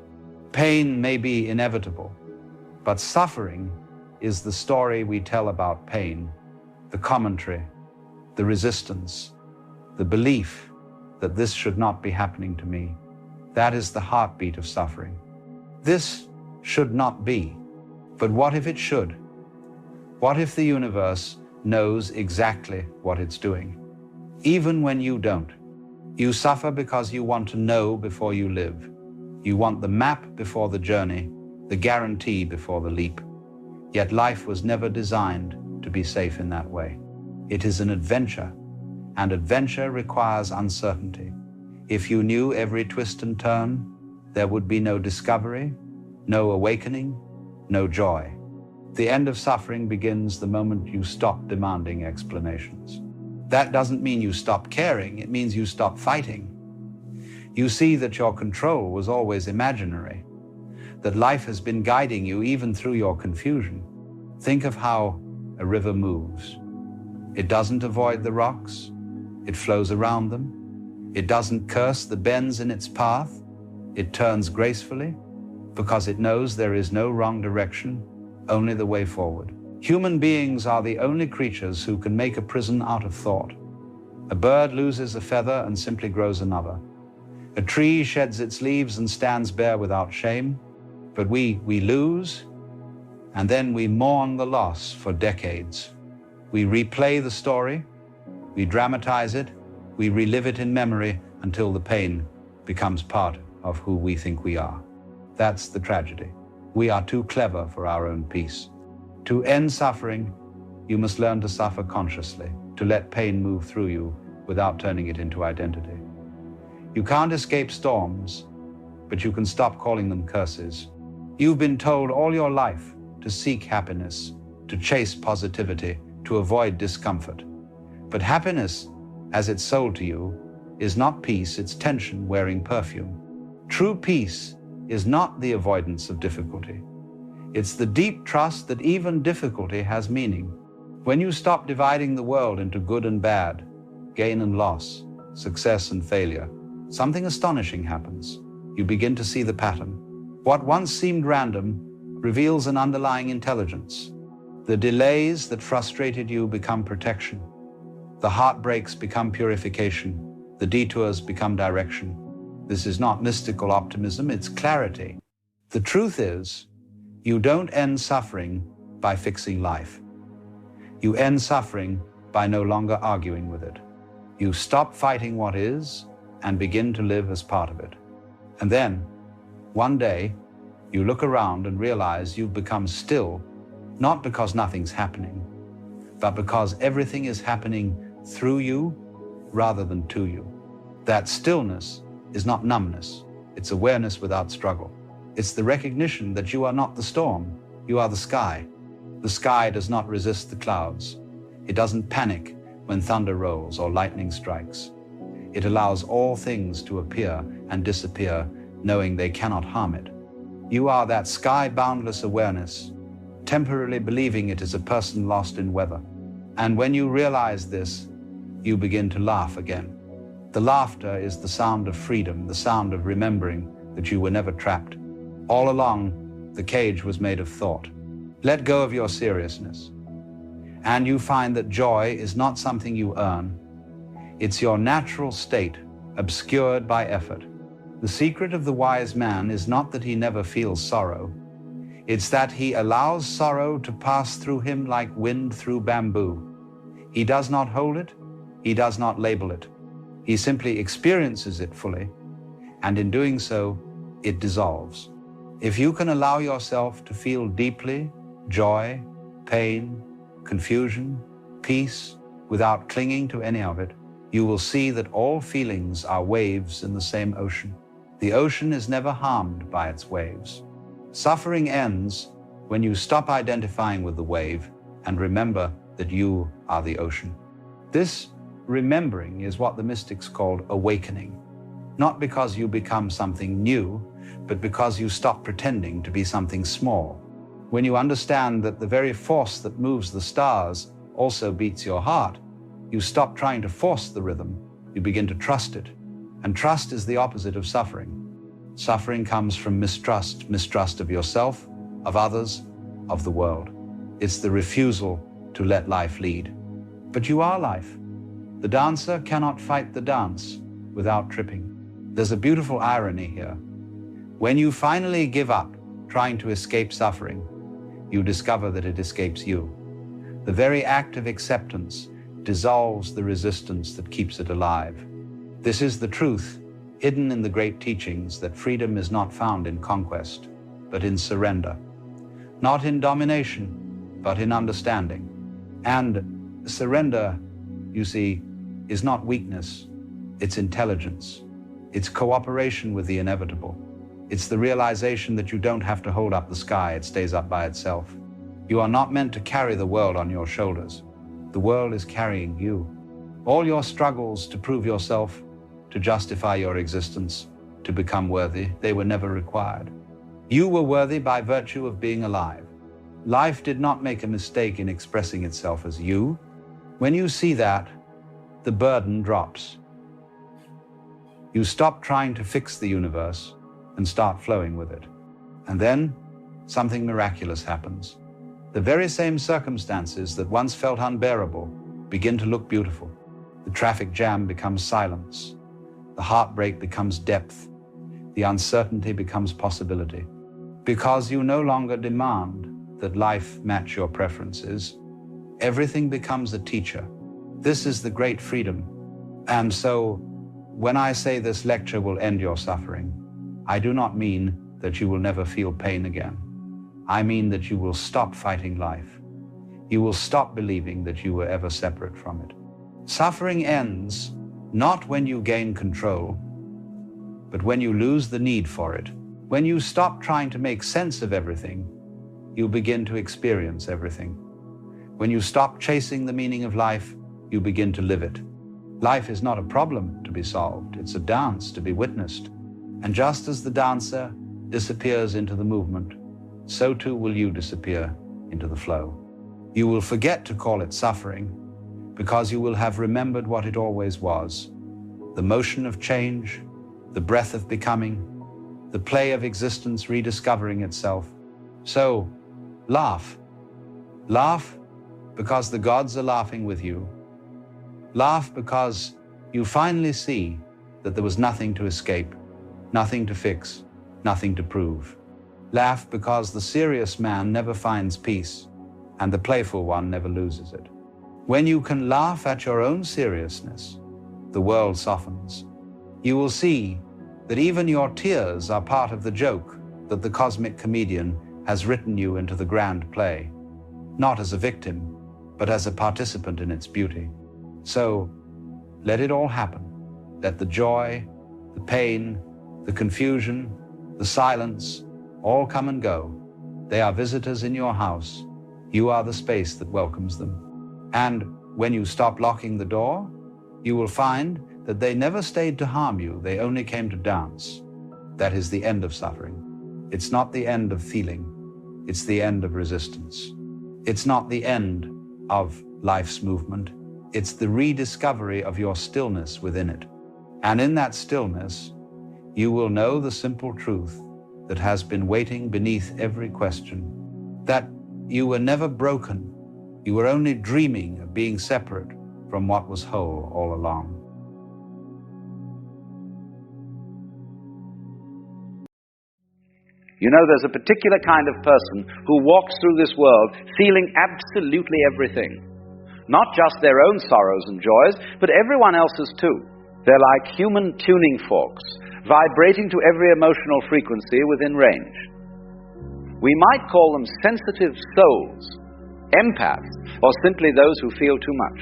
Pain may be inevitable, but suffering is the story we tell about pain, the commentary, the resistance, the belief that this should not be happening to me. That is the heartbeat of suffering. This should not be, but what if it should? What if the universe knows exactly what it's doing? Even when you don't. You suffer because you want to know before you live. You want the map before the journey, the guarantee before the leap. Yet life was never designed to be safe in that way. It is an adventure, and adventure requires uncertainty. If you knew every twist and turn, there would be no discovery, no awakening, no joy. The end of suffering begins the moment you stop demanding explanations. That doesn't mean you stop caring, it means you stop fighting. You see that your control was always imaginary, that life has been guiding you even through your confusion. Think of how a river moves. It doesn't avoid the rocks, it flows around them. It doesn't curse the bends in its path, it turns gracefully, because it knows there is no wrong direction, only the way forward. Human beings are the only creatures who can make a prison out of thought. A bird loses a feather and simply grows another. A tree sheds its leaves and stands bare without shame. But we lose, and then we mourn the loss for decades. We replay the story, we dramatize it, we relive it in memory until the pain becomes part of who we think we are. That's the tragedy. We are too clever for our own peace. To end suffering, you must learn to suffer consciously, to let pain move through you without turning it into identity. You can't escape storms, but you can stop calling them curses. You've been told all your life to seek happiness, to chase positivity, to avoid discomfort. But happiness, as it's sold to you, is not peace, it's tension wearing perfume. True peace is not the avoidance of difficulty. It's the deep trust that even difficulty has meaning. When you stop dividing the world into good and bad, gain and loss, success and failure, something astonishing happens. You begin to see the pattern. What once seemed random reveals an underlying intelligence. The delays that frustrated you become protection. The heartbreaks become purification. The detours become direction. This is not mystical optimism, it's clarity. The truth is, you don't end suffering by fixing life. You end suffering by no longer arguing with it. You stop fighting what is and begin to live as part of it. And then, one day, you look around and realize you've become still, not because nothing's happening, but because everything is happening through you rather than to you. That stillness is not numbness, it's awareness without struggle. It's the recognition that you are not the storm, you are the sky. The sky does not resist the clouds. It doesn't panic when thunder rolls or lightning strikes. It allows all things to appear and disappear, knowing they cannot harm it. You are that sky-boundless awareness, temporarily believing it is a person lost in weather. And when you realize this, you begin to laugh again. The laughter is the sound of freedom, the sound of remembering that you were never trapped. All along, the cage was made of thought. Let go of your seriousness, and you find that joy is not something you earn. It's your natural state, obscured by effort. The secret of the wise man is not that he never feels sorrow. It's that he allows sorrow to pass through him like wind through bamboo. He does not hold it, he does not label it. He simply experiences it fully, and in doing so, it dissolves. If you can allow yourself to feel deeply joy, pain, confusion, peace, without clinging to any of it, you will see that all feelings are waves in the same ocean. The ocean is never harmed by its waves. Suffering ends when you stop identifying with the wave and remember that you are the ocean. This remembering is what the mystics called awakening. Not because you become something new, but because you stop pretending to be something small. When you understand that the very force that moves the stars also beats your heart, you stop trying to force the rhythm, you begin to trust it. And trust is the opposite of suffering. Suffering comes from mistrust, mistrust of yourself, of others, of the world. It's the refusal to let life lead. But you are life. The dancer cannot fight the dance without tripping. There's a beautiful irony here. When you finally give up trying to escape suffering, you discover that it escapes you. The very act of acceptance dissolves the resistance that keeps it alive. This is the truth hidden in the great teachings that freedom is not found in conquest, but in surrender. Not in domination, but in understanding. And surrender, you see, is not weakness, it's intelligence. It's cooperation with the inevitable. It's the realization that you don't have to hold up the sky, it stays up by itself. You are not meant to carry the world on your shoulders. The world is carrying you. All your struggles to prove yourself, to justify your existence, to become worthy, they were never required. You were worthy by virtue of being alive. Life did not make a mistake in expressing itself as you. When you see that, the burden drops. You stop trying to fix the universe and start flowing with it. And then something miraculous happens. The very same circumstances that once felt unbearable begin to look beautiful. The traffic jam becomes silence. The heartbreak becomes depth. The uncertainty becomes possibility. Because you no longer demand that life match your preferences, everything becomes a teacher. This is the great freedom. And so, when I say this lecture will end your suffering, I do not mean that you will never feel pain again. I mean that you will stop fighting life. You will stop believing that you were ever separate from it. Suffering ends not when you gain control, but when you lose the need for it. When you stop trying to make sense of everything, you begin to experience everything. When you stop chasing the meaning of life, you begin to live it. Life is not a problem to be solved, it's a dance to be witnessed. And just as the dancer disappears into the movement, so too will you disappear into the flow. You will forget to call it suffering because you will have remembered what it always was: the motion of change, the breath of becoming, the play of existence rediscovering itself. So, laugh. Laugh because the gods are laughing with you. Laugh because you finally see that there was nothing to escape, nothing to fix, nothing to prove. Laugh because the serious man never finds peace, and the playful one never loses it. When you can laugh at your own seriousness, the world softens. You will see that even your tears are part of the joke that the cosmic comedian has written you into the grand play, not as a victim, but as a participant in its beauty. So, let it all happen. Let the joy, the pain, the confusion, the silence, all come and go. They are visitors in your house. You are the space that welcomes them. And when you stop locking the door, you will find that they never stayed to harm you, they only came to dance. That is the end of suffering. It's not the end of feeling, it's the end of resistance. It's not the end of life's movement, it's the rediscovery of your stillness within it. And in that stillness, you will know the simple truth that has been waiting beneath every question, that you were never broken, you were only dreaming of being separate from what was whole all along. You know, there's a particular kind of person who walks through this world feeling absolutely everything. Not just their own sorrows and joys, but everyone else's too. They're like human tuning forks, vibrating to every emotional frequency within range. We might call them sensitive souls, empaths, or simply those who feel too much.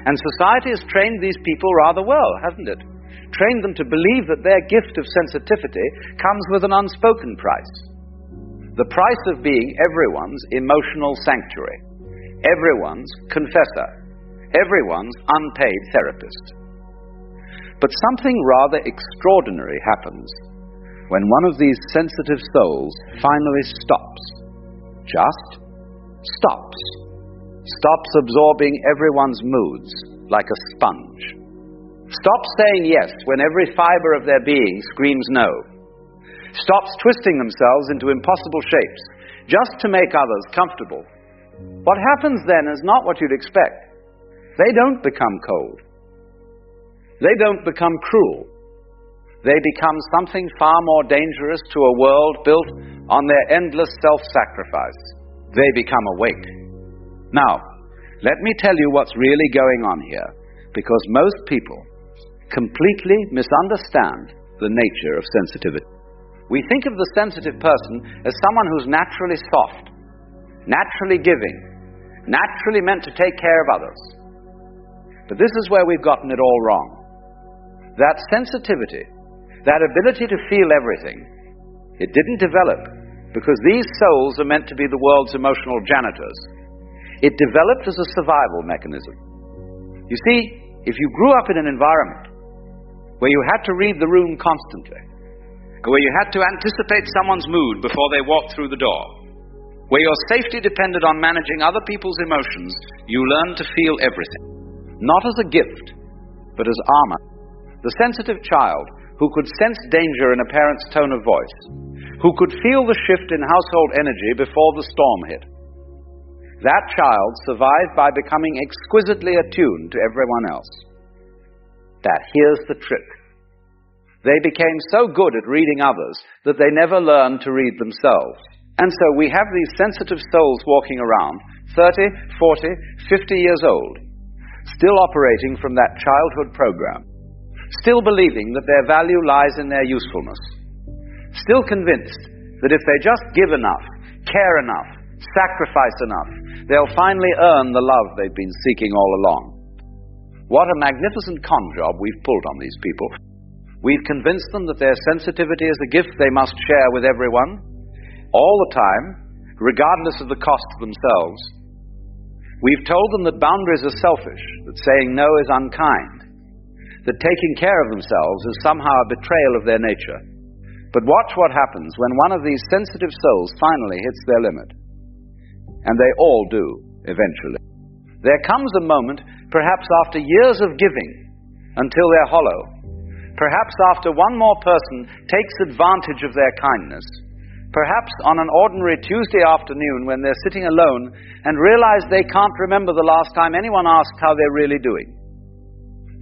And society has trained these people rather well, hasn't it? Trained them to believe that their gift of sensitivity comes with an unspoken price. The price of being everyone's emotional sanctuary, everyone's confessor, everyone's unpaid therapist. But something rather extraordinary happens when one of these sensitive souls finally stops. Just stops. Stops absorbing everyone's moods like a sponge. Stops saying yes when every fiber of their being screams no. Stops twisting themselves into impossible shapes just to make others comfortable. What happens then is not what you'd expect. They don't become cold. They don't become cruel. They become something far more dangerous to a world built on their endless self-sacrifice. They become awake. Now, let me tell you what's really going on here, because most people completely misunderstand the nature of sensitivity. We think of the sensitive person as someone who's naturally soft, naturally giving, naturally meant to take care of others. But this is where we've gotten it all wrong. That sensitivity, that ability to feel everything, it didn't develop because these souls are meant to be the world's emotional janitors. It developed as a survival mechanism. You see, if you grew up in an environment where you had to read the room constantly, where you had to anticipate someone's mood before they walked through the door, where your safety depended on managing other people's emotions, you learned to feel everything. Not as a gift, but as armor. The sensitive child who could sense danger in a parent's tone of voice, who could feel the shift in household energy before the storm hit, That child survived by becoming exquisitely attuned to everyone else. That here's the trick. They became so good at reading others that they never learned to read themselves. And so we have these sensitive souls walking around, 30, 40, 50 years old, still operating from that childhood program, still believing that their value lies in their usefulness, still convinced that if they just give enough, care enough, sacrifice enough, they'll finally earn the love they've been seeking all along. What a magnificent con job we've pulled on these people. We've convinced them that their sensitivity is a gift they must share with everyone, all the time, regardless of the cost to themselves. We've told them that boundaries are selfish, that saying no is unkind, that taking care of themselves is somehow a betrayal of their nature. But watch what happens when one of these sensitive souls finally hits their limit. And they all do, eventually. There comes a moment, perhaps after years of giving, until they're hollow. Perhaps after one more person takes advantage of their kindness. Perhaps on an ordinary Tuesday afternoon when they're sitting alone and realize they can't remember the last time anyone asked how they're really doing.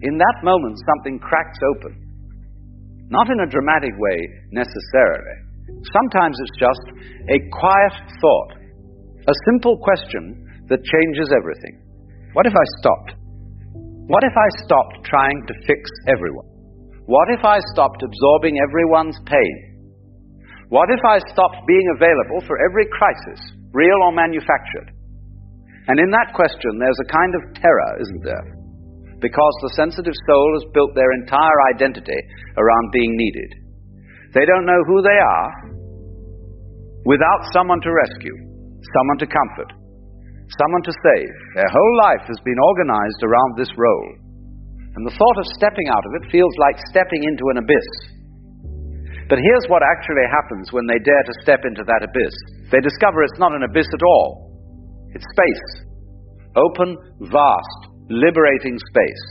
In that moment, something cracks open. Not in a dramatic way, necessarily. Sometimes it's just a quiet thought, a simple question that changes everything. What if I stopped? What if I stopped trying to fix everyone? What if I stopped absorbing everyone's pain? What if I stopped being available for every crisis, real or manufactured? And in that question, there's a kind of terror, isn't there? Because the sensitive soul has built their entire identity around being needed. They don't know who they are without someone to rescue, someone to comfort, someone to save. Their whole life has been organized around this role. And the thought of stepping out of it feels like stepping into an abyss. But here's what actually happens when they dare to step into that abyss. They discover it's not an abyss at all. It's space. Open, vast, liberating space.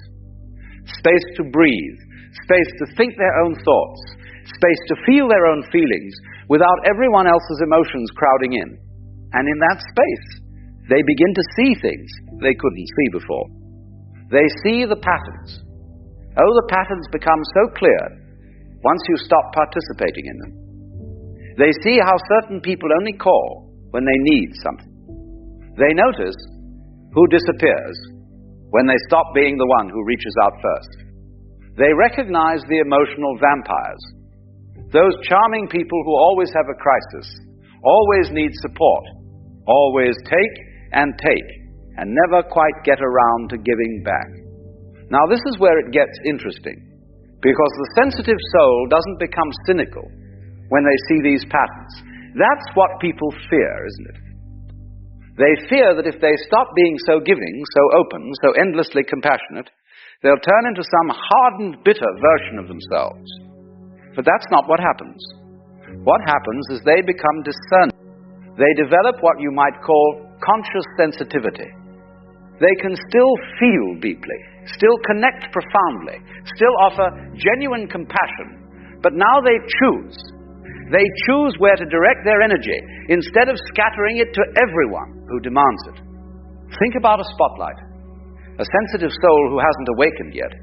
Space to breathe. Space to think their own thoughts. Space to feel their own feelings without everyone else's emotions crowding in. And in that space, they begin to see things they couldn't see before. They see the patterns. Oh, the patterns become so clear once you stop participating in them. They see how certain people only call when they need something. They notice who disappears when they stop being the one who reaches out first. They recognize the emotional vampires, those charming people who always have a crisis, always need support, always take and never quite get around to giving back. Now this is where it gets interesting, because the sensitive soul doesn't become cynical when they see these patterns. That's what people fear, isn't it? They fear that if they stop being so giving, so open, so endlessly compassionate, they'll turn into some hardened, bitter version of themselves. But that's not what happens. What happens is they become discerning. They develop what you might call conscious sensitivity. They can still feel deeply, still connect profoundly, still offer genuine compassion, but now they choose. They choose where to direct their energy instead of scattering it to everyone who demands it. Think about a spotlight. A sensitive soul who hasn't awakened yet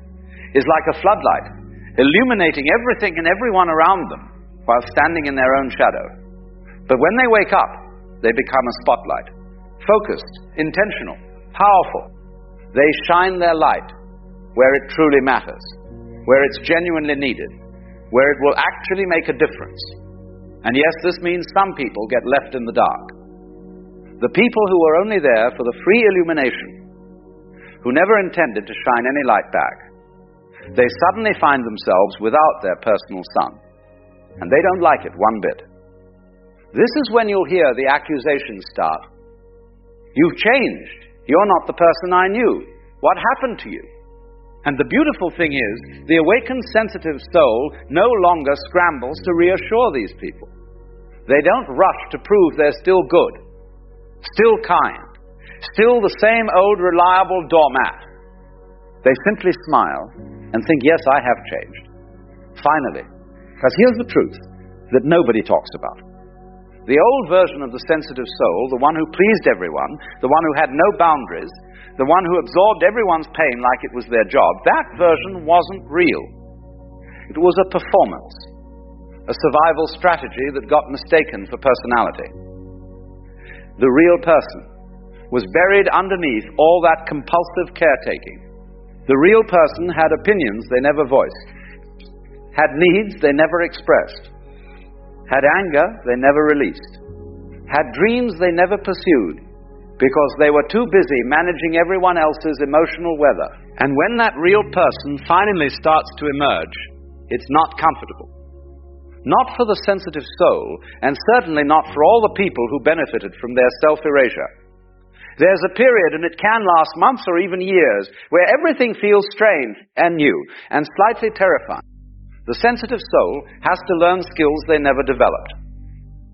is like a floodlight, illuminating everything and everyone around them while standing in their own shadow. But when they wake up, they become a spotlight, focused, intentional, powerful. They shine their light where it truly matters, where it's genuinely needed, where it will actually make a difference. And yes, this means some people get left in the dark. The people who were only there for the free illumination, who never intended to shine any light back, they suddenly find themselves without their personal sun. And they don't like it one bit. This is when you'll hear the accusations start. You've changed. You're not the person I knew. What happened to you? And the beautiful thing is, the awakened sensitive soul no longer scrambles to reassure these people. They don't rush to prove they're still good, still kind, still the same old reliable doormat. They simply smile and think, yes, I have changed. Finally. Because here's the truth that nobody talks about. The old version of the sensitive soul, the one who pleased everyone, the one who had no boundaries, the one who absorbed everyone's pain like it was their job, that version wasn't real. It was a performance, a survival strategy that got mistaken for personality. The real person was buried underneath all that compulsive caretaking. The real person had opinions they never voiced, had needs they never expressed, had anger they never released, had dreams they never pursued, because they were too busy managing everyone else's emotional weather. And when that real person finally starts to emerge, it's not comfortable. Not for the sensitive soul, and certainly not for all the people who benefited from their self-erasure. There's a period, and it can last months or even years, where everything feels strange and new and slightly terrifying. The sensitive soul has to learn skills they never developed.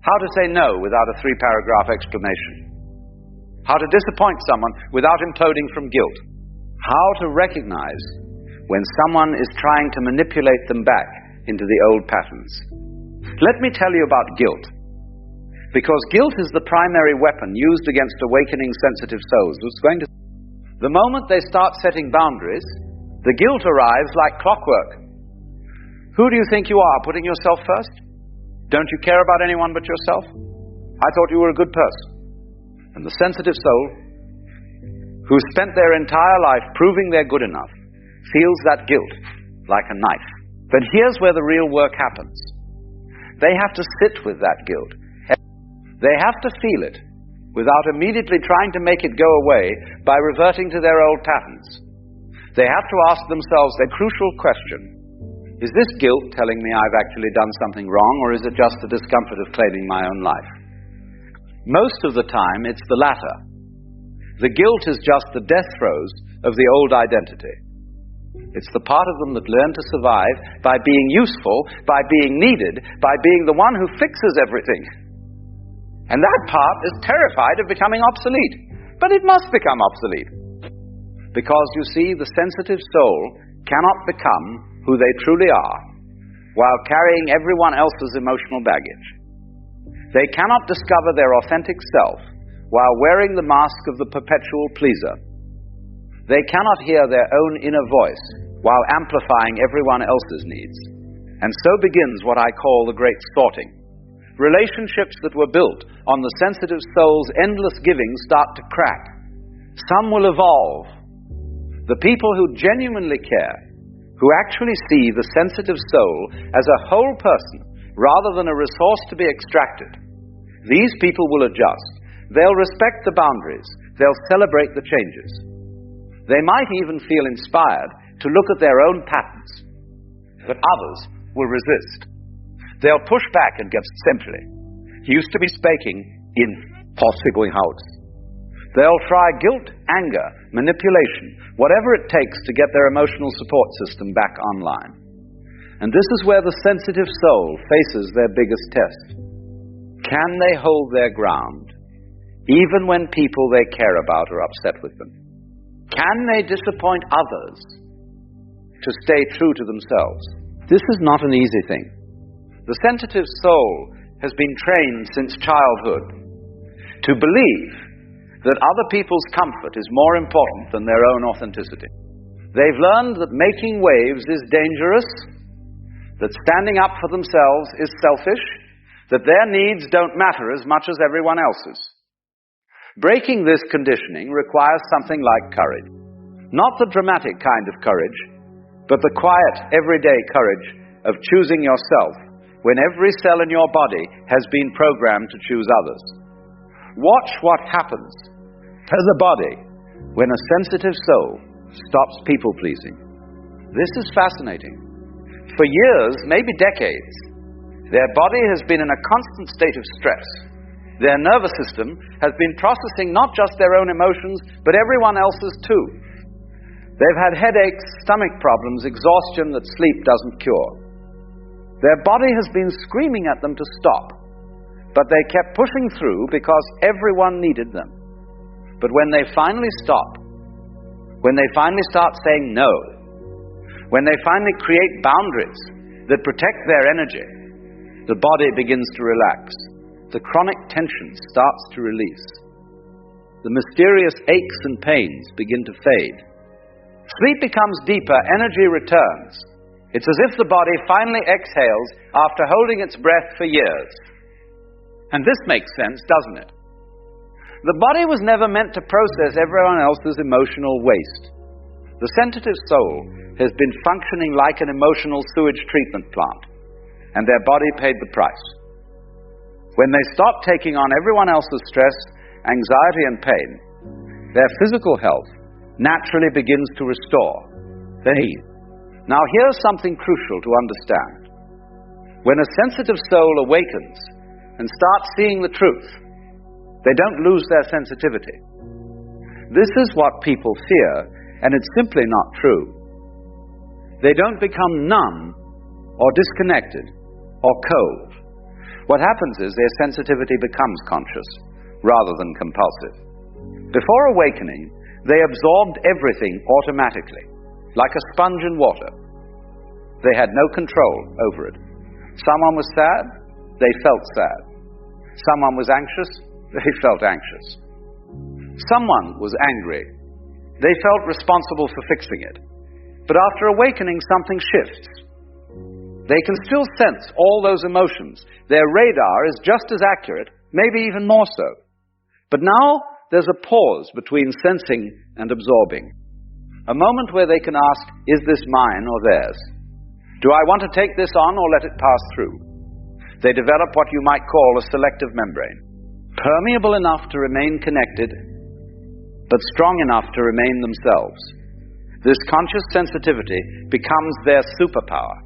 How to say no without a 3-paragraph explanation. How to disappoint someone without imploding from guilt. How to recognize when someone is trying to manipulate them back into the old patterns. Let me tell you about guilt. Because guilt is the primary weapon used against awakening sensitive souls. The moment they start setting boundaries, the guilt arrives like clockwork. Who do you think you are, putting yourself first? Don't you care about anyone but yourself? I thought you were a good person. And the sensitive soul, who spent their entire life proving they're good enough, feels that guilt like a knife. But here's where the real work happens. They have to sit with that guilt. They have to feel it without immediately trying to make it go away by reverting to their old patterns. They have to ask themselves a crucial question. Is this guilt telling me I've actually done something wrong, or is it just the discomfort of claiming my own life? Most of the time, it's the latter. The guilt is just the death throes of the old identity. It's the part of them that learned to survive by being useful, by being needed, by being the one who fixes everything. And that part is terrified of becoming obsolete. But it must become obsolete. Because, you see, the sensitive soul cannot become who they truly are, while carrying everyone else's emotional baggage. They cannot discover their authentic self while wearing the mask of the perpetual pleaser. They cannot hear their own inner voice while amplifying everyone else's needs. And so begins what I call the great sorting. Relationships that were built on the sensitive soul's endless giving start to crack. Some will evolve. The people who genuinely care, who actually see the sensitive soul as a whole person rather than a resource to be extracted, these people will adjust. They'll respect the boundaries. They'll celebrate the changes. They might even feel inspired to look at their own patterns. But others will resist. They'll push back and get simply. He used to be speaking in possibly house. They'll try guilt, anger, manipulation, whatever it takes to get their emotional support system back online. And this is where the sensitive soul faces their biggest test. Can they hold their ground, even when people they care about are upset with them? Can they disappoint others to stay true to themselves? This is not an easy thing. The sensitive soul has been trained since childhood to believe that other people's comfort is more important than their own authenticity. They've learned that making waves is dangerous, that standing up for themselves is selfish, that their needs don't matter as much as everyone else's. Breaking this conditioning requires something like courage. Not the dramatic kind of courage, but the quiet, everyday courage of choosing yourself when every cell in your body has been programmed to choose others. Watch what happens to the body when a sensitive soul stops people-pleasing. This is fascinating. For years, maybe decades, their body has been in a constant state of stress. Their nervous system has been processing not just their own emotions, but everyone else's too. They've had headaches, stomach problems, exhaustion that sleep doesn't cure. Their body has been screaming at them to stop, but they kept pushing through because everyone needed them. But when they finally stop, when they finally start saying no, when they finally create boundaries that protect their energy, the body begins to relax. the chronic tension starts to release. The mysterious aches and pains begin to fade. Sleep becomes deeper, energy returns. It's as if the body finally exhales after holding its breath for years. And this makes sense, doesn't it? The body was never meant to process everyone else's emotional waste. The sensitive soul has been functioning like an emotional sewage treatment plant, and their body paid the price. When they stop taking on everyone else's stress, anxiety, and pain, their physical health naturally begins to restore. They heal. Now here's something crucial to understand. When a sensitive soul awakens and starts seeing the truth, they don't lose their sensitivity. This is what people fear, and it's simply not true. They don't become numb or disconnected or cold. What happens is their sensitivity becomes conscious rather than compulsive. Before awakening, they absorbed everything automatically, like a sponge in water. They had no control over it. Someone was sad, they felt sad. Someone was anxious, they felt anxious. Someone was angry, they felt responsible for fixing it. But after awakening, something shifts. They can still sense all those emotions. Their radar is just as accurate, maybe even more so. But now there's a pause between sensing and absorbing. A moment where they can ask, is this mine or theirs? Do I want to take this on or let it pass through? They develop what you might call a selective membrane, permeable enough to remain connected, but strong enough to remain themselves. This conscious sensitivity becomes their superpower.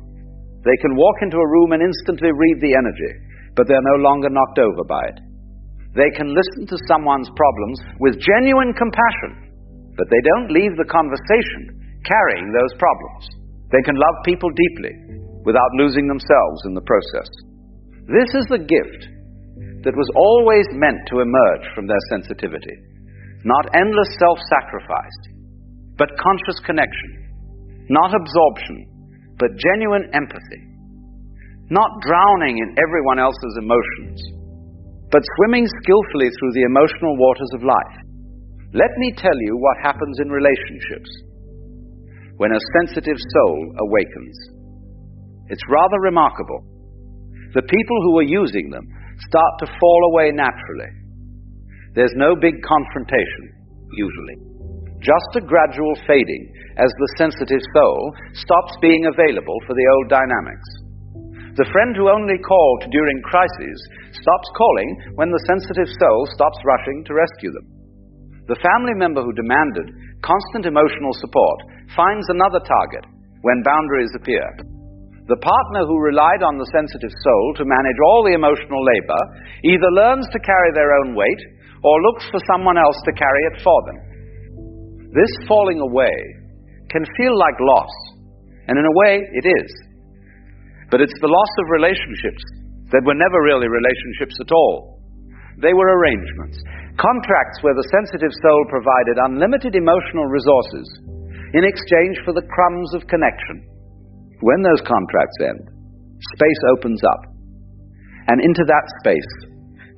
They can walk into a room and instantly read the energy, but they're no longer knocked over by it. They can listen to someone's problems with genuine compassion, but they don't leave the conversation carrying those problems. They can love people deeply without losing themselves in the process. This is the gift that was always meant to emerge from their sensitivity. Not endless self-sacrifice, but conscious connection. Not absorption, but genuine empathy. Not drowning in everyone else's emotions, but swimming skillfully through the emotional waters of life. Let me tell you what happens in relationships when a sensitive soul awakens. It's rather remarkable. The people who are using them start to fall away naturally. There's no big confrontation, usually. Just a gradual fading as the sensitive soul stops being available for the old dynamics. The friend who only called during crises stops calling when the sensitive soul stops rushing to rescue them. The family member who demanded constant emotional support finds another target when boundaries appear. The partner who relied on the sensitive soul to manage all the emotional labor either learns to carry their own weight or looks for someone else to carry it for them. This falling away can feel like loss, and in a way it is. But it's the loss of relationships that were never really relationships at all. They were arrangements, contracts where the sensitive soul provided unlimited emotional resources in exchange for the crumbs of connection. When those contracts end, space opens up, and into that space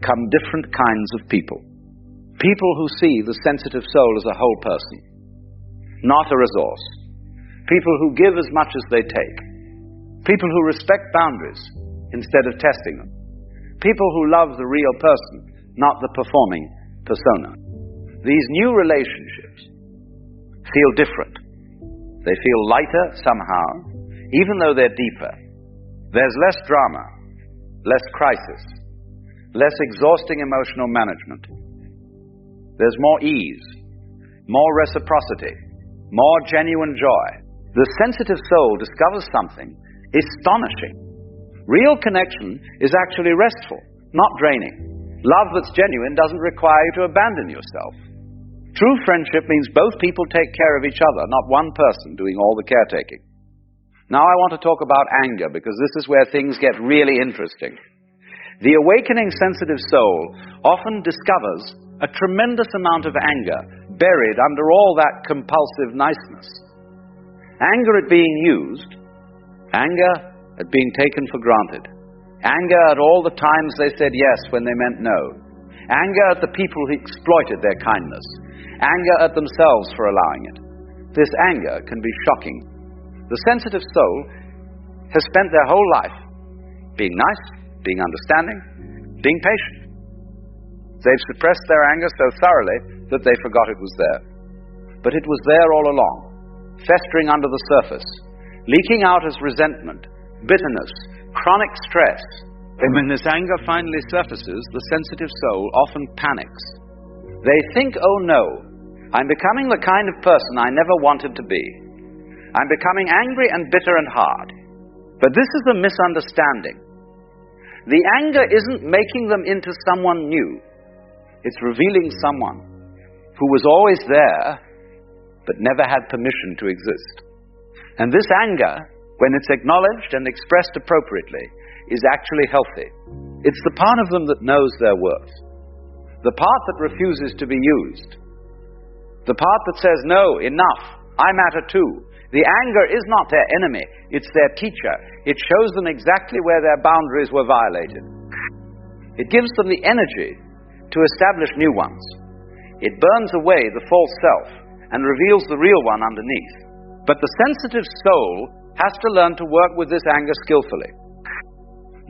come different kinds of people. People who see the sensitive soul as a whole person, not a resource. People who give as much as they take. People who respect boundaries instead of testing them. People who love the real person, not the performing persona. These new relationships feel different. They feel lighter somehow, even though they're deeper. There's less drama, less crisis, less exhausting emotional management. There's more ease, more reciprocity, more genuine joy. The sensitive soul discovers something astonishing. Real connection is actually restful, not draining. Love that's genuine doesn't require you to abandon yourself. True friendship means both people take care of each other, not one person doing all the caretaking. Now I want to talk about anger, because this is where things get really interesting. The awakening sensitive soul often discovers a tremendous amount of anger buried under all that compulsive niceness. Anger at being used, anger at being taken for granted, Anger at all the times they said yes when they meant no. Anger at the people who exploited their kindness. Anger at themselves for allowing it. This anger can be shocking. The sensitive soul has spent their whole life being nice, being understanding, being patient. They've suppressed their anger so thoroughly that they forgot it was there. But it was there all along, festering under the surface, leaking out as resentment, bitterness, chronic stress. And when this anger finally surfaces, the sensitive soul often panics. They think, oh no, I'm becoming the kind of person I never wanted to be. I'm becoming angry and bitter and hard. But this is a misunderstanding. The anger isn't making them into someone new. It's revealing someone who was always there, but never had permission to exist. And this anger, when it's acknowledged and expressed appropriately, is actually healthy. It's the part of them that knows their worth. The part that refuses to be used. The part that says, no, enough, I matter too. The anger is not their enemy, it's their teacher. It shows them exactly where their boundaries were violated. It gives them the energy to establish new ones. It burns away the false self and reveals the real one underneath. But the sensitive soul has to learn to work with this anger skillfully.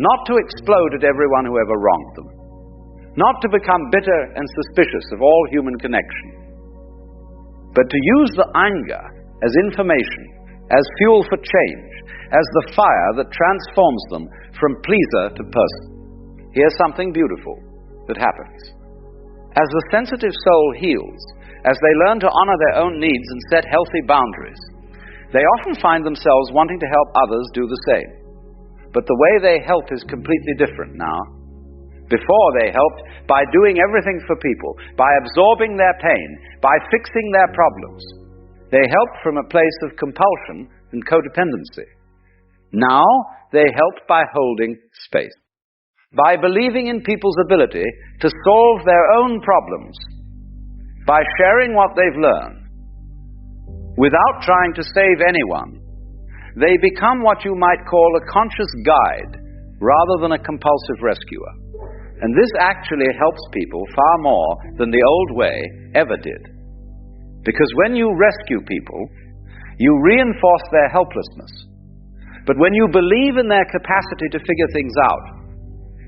Not to explode at everyone who ever wronged them. Not to become bitter and suspicious of all human connection. But to use the anger as information, as fuel for change, as the fire that transforms them from pleaser to person. Here's something beautiful that happens. As the sensitive soul heals, as they learn to honor their own needs and set healthy boundaries, they often find themselves wanting to help others do the same. But the way they help is completely different now. Before they helped by doing everything for people, by absorbing their pain, by fixing their problems. They helped from a place of compulsion and codependency. Now they help by holding space. By believing in people's ability to solve their own problems, by sharing what they've learned, without trying to save anyone, they become what you might call a conscious guide rather than a compulsive rescuer. And this actually helps people far more than the old way ever did. Because when you rescue people, you reinforce their helplessness. But when you believe in their capacity to figure things out,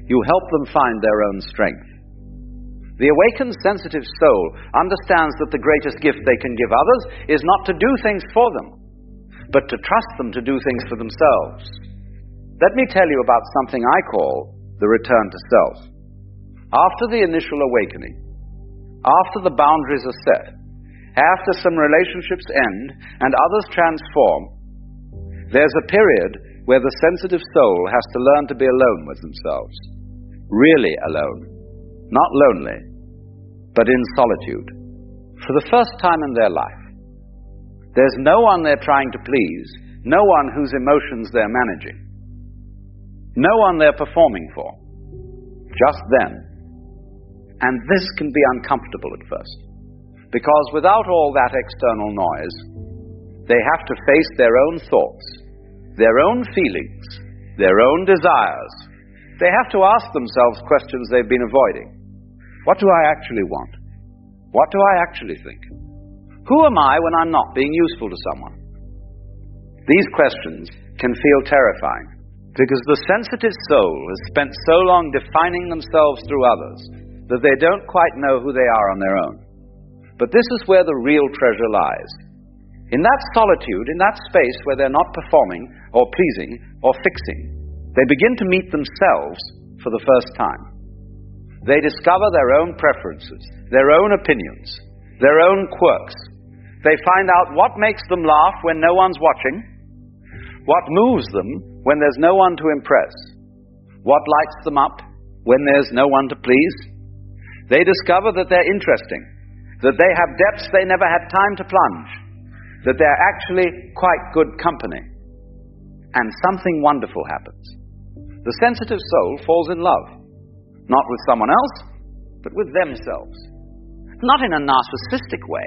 you help them find their own strength. The awakened sensitive soul understands that the greatest gift they can give others is not to do things for them, but to trust them to do things for themselves. Let me tell you about something I call the return to self. After the initial awakening, after the boundaries are set, after some relationships end and others transform, there's a period where the sensitive soul has to learn to be alone with themselves. Really alone. Not lonely, but in solitude. For the first time in their life. There's no one they're trying to please, no one whose emotions they're managing, no one they're performing for. Just them. And this can be uncomfortable at first, because without all that external noise, they have to face their own thoughts, their own feelings, their own desires. They have to ask themselves questions they've been avoiding. What do I actually want? What do I actually think? Who am I when I'm not being useful to someone? These questions can feel terrifying, because the sensitive soul has spent so long defining themselves through others that they don't quite know who they are on their own. But this is where the real treasure lies. In that solitude, in that space where they're not performing or pleasing or fixing, they begin to meet themselves for the first time. They discover their own preferences, their own opinions, their own quirks. They find out what makes them laugh when no one's watching, what moves them when there's no one to impress, what lights them up when there's no one to please. They discover that they're interesting, that they have depths they never had time to plunge, that they're actually quite good company. And something wonderful happens. The sensitive soul falls in love, not with someone else, but with themselves. Not in a narcissistic way,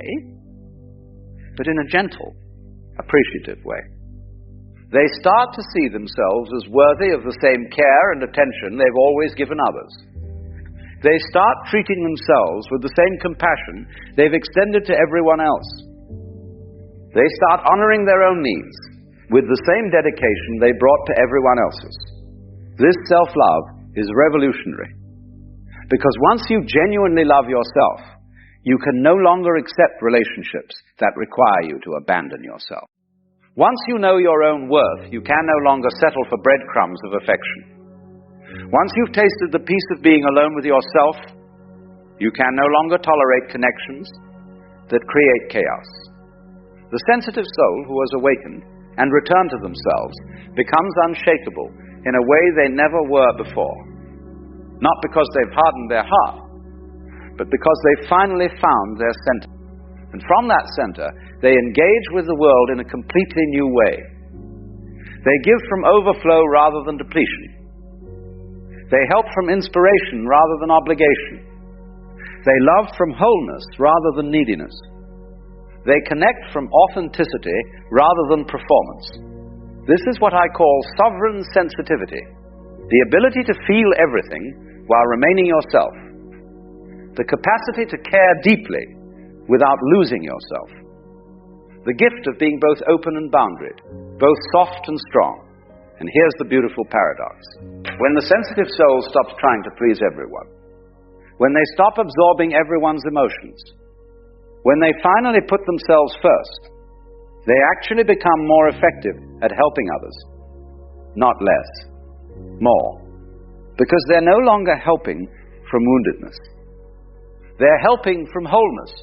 but in a gentle, appreciative way. they start to see themselves as worthy of the same care and attention they've always given others. They start treating themselves with the same compassion they've extended to everyone else. They start honoring their own needs with the same dedication they brought to everyone else's. This self-love is revolutionary. Because once you genuinely love yourself, you can no longer accept relationships that require you to abandon yourself. Once you know your own worth, you can no longer settle for breadcrumbs of affection. Once you've tasted the peace of being alone with yourself, you can no longer tolerate connections that create chaos. The sensitive soul who has awakened and returned to themselves becomes unshakable in a way they never were before. Not because they've hardened their heart, but because they finally found their center. And from that center, they engage with the world in a completely new way. They give from overflow rather than depletion. They help from inspiration rather than obligation. They love from wholeness rather than neediness. They connect from authenticity rather than performance. This is what I call sovereign sensitivity, the ability to feel everything while remaining yourself, the capacity to care deeply without losing yourself, the gift of being both open and boundaried, both soft and strong. And here's the beautiful paradox. When the sensitive soul stops trying to please everyone, when they stop absorbing everyone's emotions, when they finally put themselves first, they actually become more effective at helping others. Not less, more. Because they're no longer helping from woundedness. They're helping from wholeness.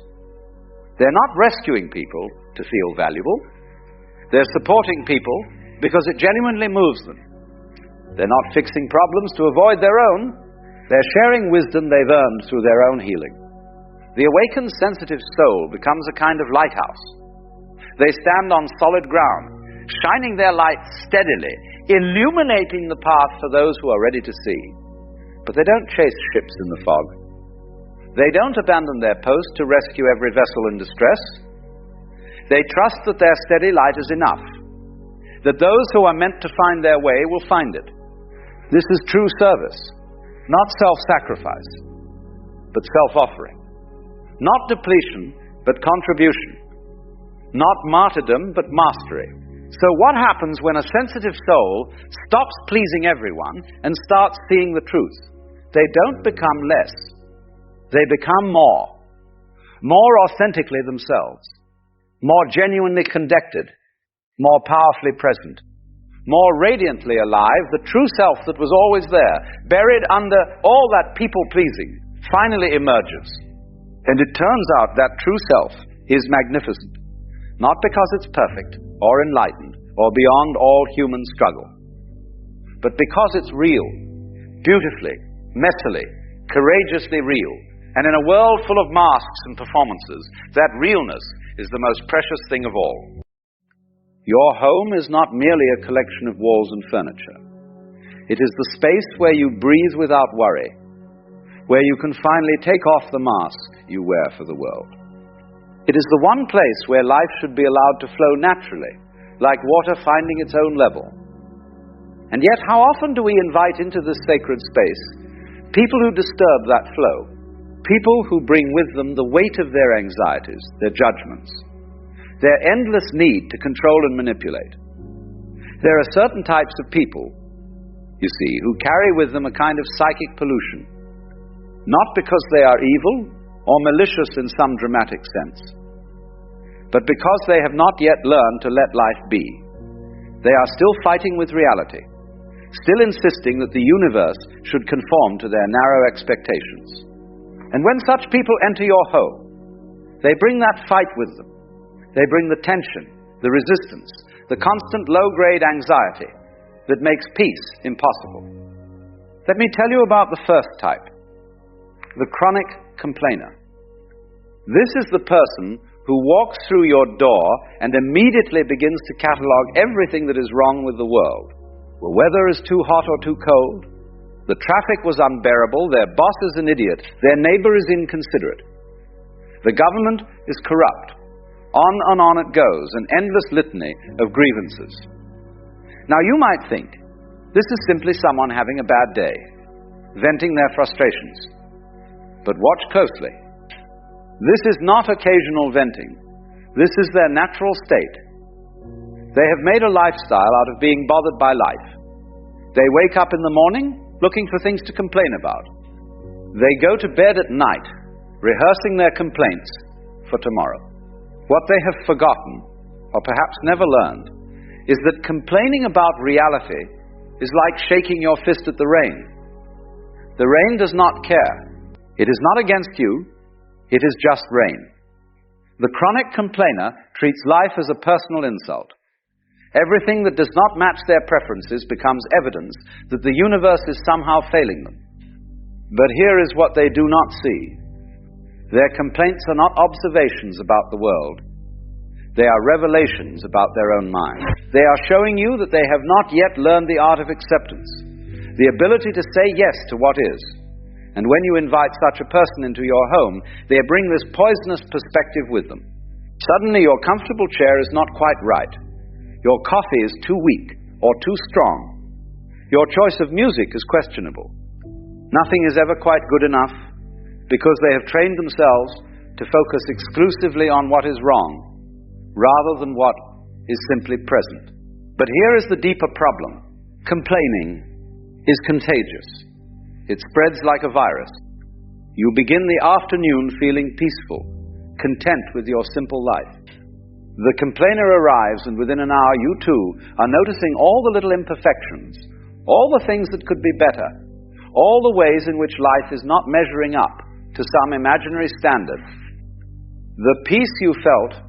They're not rescuing people to feel valuable. They're supporting people because it genuinely moves them. They're not fixing problems to avoid their own. They're sharing wisdom they've earned through their own healing. The awakened sensitive soul becomes a kind of lighthouse. They stand on solid ground, shining their light steadily, illuminating the path for those who are ready to see. But they don't chase ships in the fog. They don't abandon their post to rescue every vessel in distress. They trust that their steady light is enough, that those who are meant to find their way will find it. This is true service, not self-sacrifice, but self-offering. Not depletion, but contribution. Not martyrdom, but mastery. So what happens when a sensitive soul stops pleasing everyone and starts seeing the truth? They don't become less. They become more. More authentically themselves. More genuinely connected. More powerfully present. More radiantly alive, the true self that was always there, buried under all that people-pleasing, finally emerges. And it turns out that true self is magnificent. Not because it's perfect, or enlightened, or beyond all human struggle, but because it's real, beautifully, messily, courageously real. And in a world full of masks and performances, that realness is the most precious thing of all. Your home is not merely a collection of walls and furniture. It is the space where you breathe without worry, where you can finally take off the mask you wear for the world. It is the one place where life should be allowed to flow naturally, like water finding its own level. And yet, how often do we invite into this sacred space people who disturb that flow, people who bring with them the weight of their anxieties, their judgments, their endless need to control and manipulate. There are certain types of people, you see, who carry with them a kind of psychic pollution, not because they are evil or malicious in some dramatic sense, but because they have not yet learned to let life be. They are still fighting with reality, still insisting that the universe should conform to their narrow expectations. And when such people enter your home, they bring that fight with them. They bring the tension, the resistance, the constant low-grade anxiety that makes peace impossible. Let me tell you about the first type, the chronic complainer. This is the person who walks through your door and immediately begins to catalog everything that is wrong with the world. The weather is too hot or too cold. The traffic was unbearable. Their boss is an idiot. Their neighbor is inconsiderate. The government is corrupt. On and on it goes, an endless litany of grievances. Now you might think, this is simply someone having a bad day, venting their frustrations. But watch closely. This is not occasional venting. This is their natural state. They have made a lifestyle out of being bothered by life. They wake up in the morning looking for things to complain about. They go to bed at night rehearsing their complaints for tomorrow. What they have forgotten, or perhaps never learned, is that complaining about reality is like shaking your fist at the rain. The rain does not care. It is not against you, it is just rain. The chronic complainer treats life as a personal insult. Everything that does not match their preferences becomes evidence that the universe is somehow failing them. But here is what they do not see. Their complaints are not observations about the world. They are revelations about their own mind. They are showing you that they have not yet learned the art of acceptance, the ability to say yes to what is. And when you invite such a person into your home, they bring this poisonous perspective with them. Suddenly your comfortable chair is not quite right. Your coffee is too weak or too strong. Your choice of music is questionable. Nothing is ever quite good enough because they have trained themselves to focus exclusively on what is wrong rather than what is simply present. But here is the deeper problem. Complaining is contagious. It spreads like a virus. You begin the afternoon feeling peaceful, content with your simple life. The complainer arrives, and within an hour you too are noticing all the little imperfections, all the things that could be better, all the ways in which life is not measuring up to some imaginary standard. The peace you felt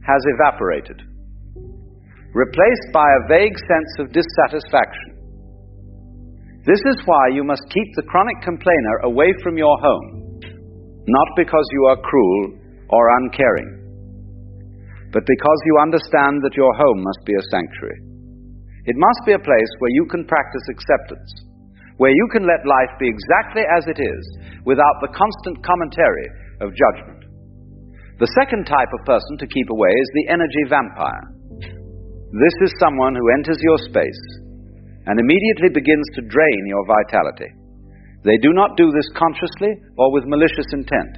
has evaporated, replaced by a vague sense of dissatisfaction. This is why you must keep the chronic complainer away from your home, not because you are cruel or uncaring, but because you understand that your home must be a sanctuary. It must be a place where you can practice acceptance, where you can let life be exactly as it is, without the constant commentary of judgment. The second type of person to keep away is the energy vampire. This is someone who enters your space and immediately begins to drain your vitality. They do not do this consciously or with malicious intent.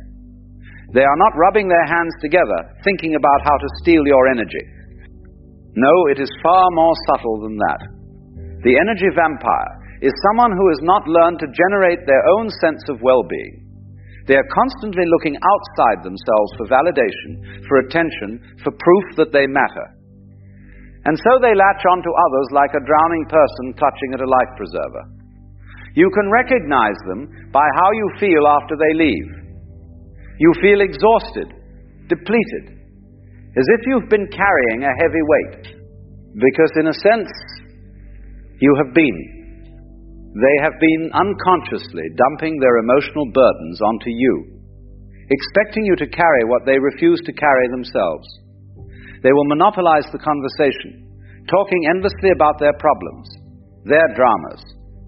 They are not rubbing their hands together, thinking about how to steal your energy. No, it is far more subtle than that. The energy vampire is someone who has not learned to generate their own sense of well-being. They are constantly looking outside themselves for validation, for attention, for proof that they matter. And so they latch onto others like a drowning person clutching at a life preserver. You can recognize them by how you feel after they leave. You feel exhausted, depleted, as if you've been carrying a heavy weight. Because in a sense, you have been. They have been unconsciously dumping their emotional burdens onto you, expecting you to carry what they refuse to carry themselves. They will monopolize the conversation, talking endlessly about their problems, their dramas,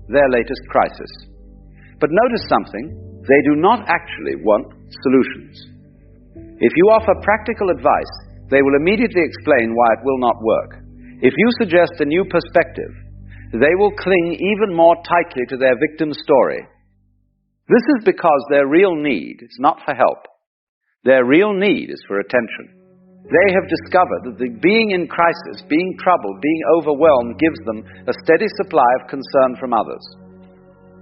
their latest crisis. But notice something, they do not actually want solutions. If you offer practical advice, they will immediately explain why it will not work. If you suggest a new perspective, they will cling even more tightly to their victim story. This is because their real need is not for help. Their real need is for attention. They have discovered that the being in crisis, being troubled, being overwhelmed gives them a steady supply of concern from others,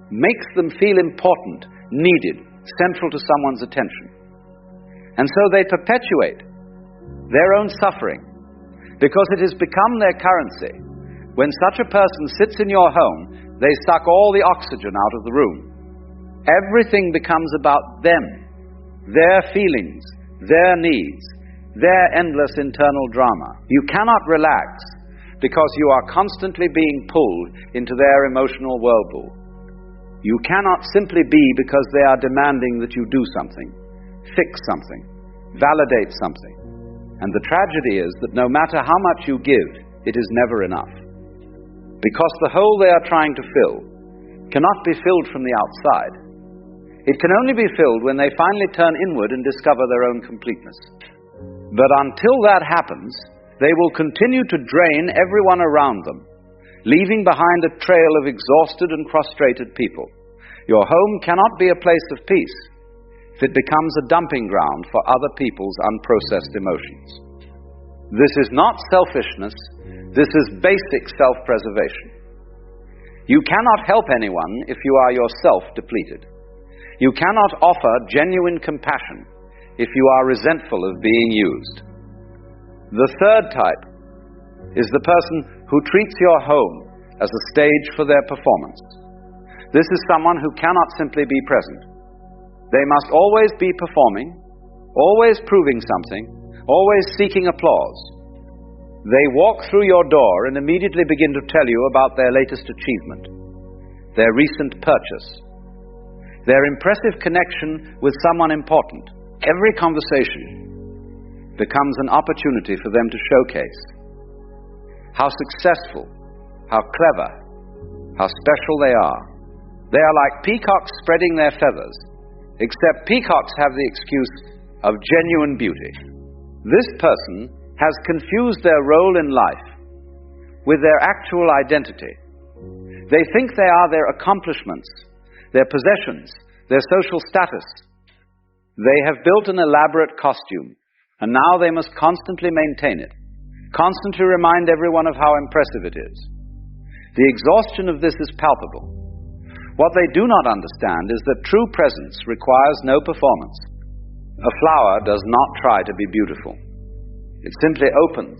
makes them feel important, needed, central to someone's attention. And so they perpetuate their own suffering because it has become their currency. When such a person sits in your home, they suck all the oxygen out of the room. Everything becomes about them, their feelings, their needs, their endless internal drama. You cannot relax because you are constantly being pulled into their emotional whirlpool. You cannot simply be because they are demanding that you do something, fix something, validate something. And the tragedy is that no matter how much you give, it is never enough. Because the hole they are trying to fill cannot be filled from the outside. It can only be filled when they finally turn inward and discover their own completeness. But until that happens, they will continue to drain everyone around them, leaving behind a trail of exhausted and frustrated people. Your home cannot be a place of peace if it becomes a dumping ground for other people's unprocessed emotions. This is not selfishness, this is basic self-preservation. You cannot help anyone if you are yourself depleted. You cannot offer genuine compassion if you are resentful of being used. The third type is the person who treats your home as a stage for their performance. This is someone who cannot simply be present. They must always be performing, always proving something, always seeking applause. They walk through your door and immediately begin to tell you about their latest achievement, their recent purchase, their impressive connection with someone important. Every conversation becomes an opportunity for them to showcase how successful, how clever, how special they are. They are like peacocks spreading their feathers, except peacocks have the excuse of genuine beauty. This person has confused their role in life with their actual identity. They think they are their accomplishments, their possessions, their social status. They have built an elaborate costume, and now they must constantly maintain it, constantly remind everyone of how impressive it is. The exhaustion of this is palpable. What they do not understand is that true presence requires no performance. A flower does not try to be beautiful. It simply opens,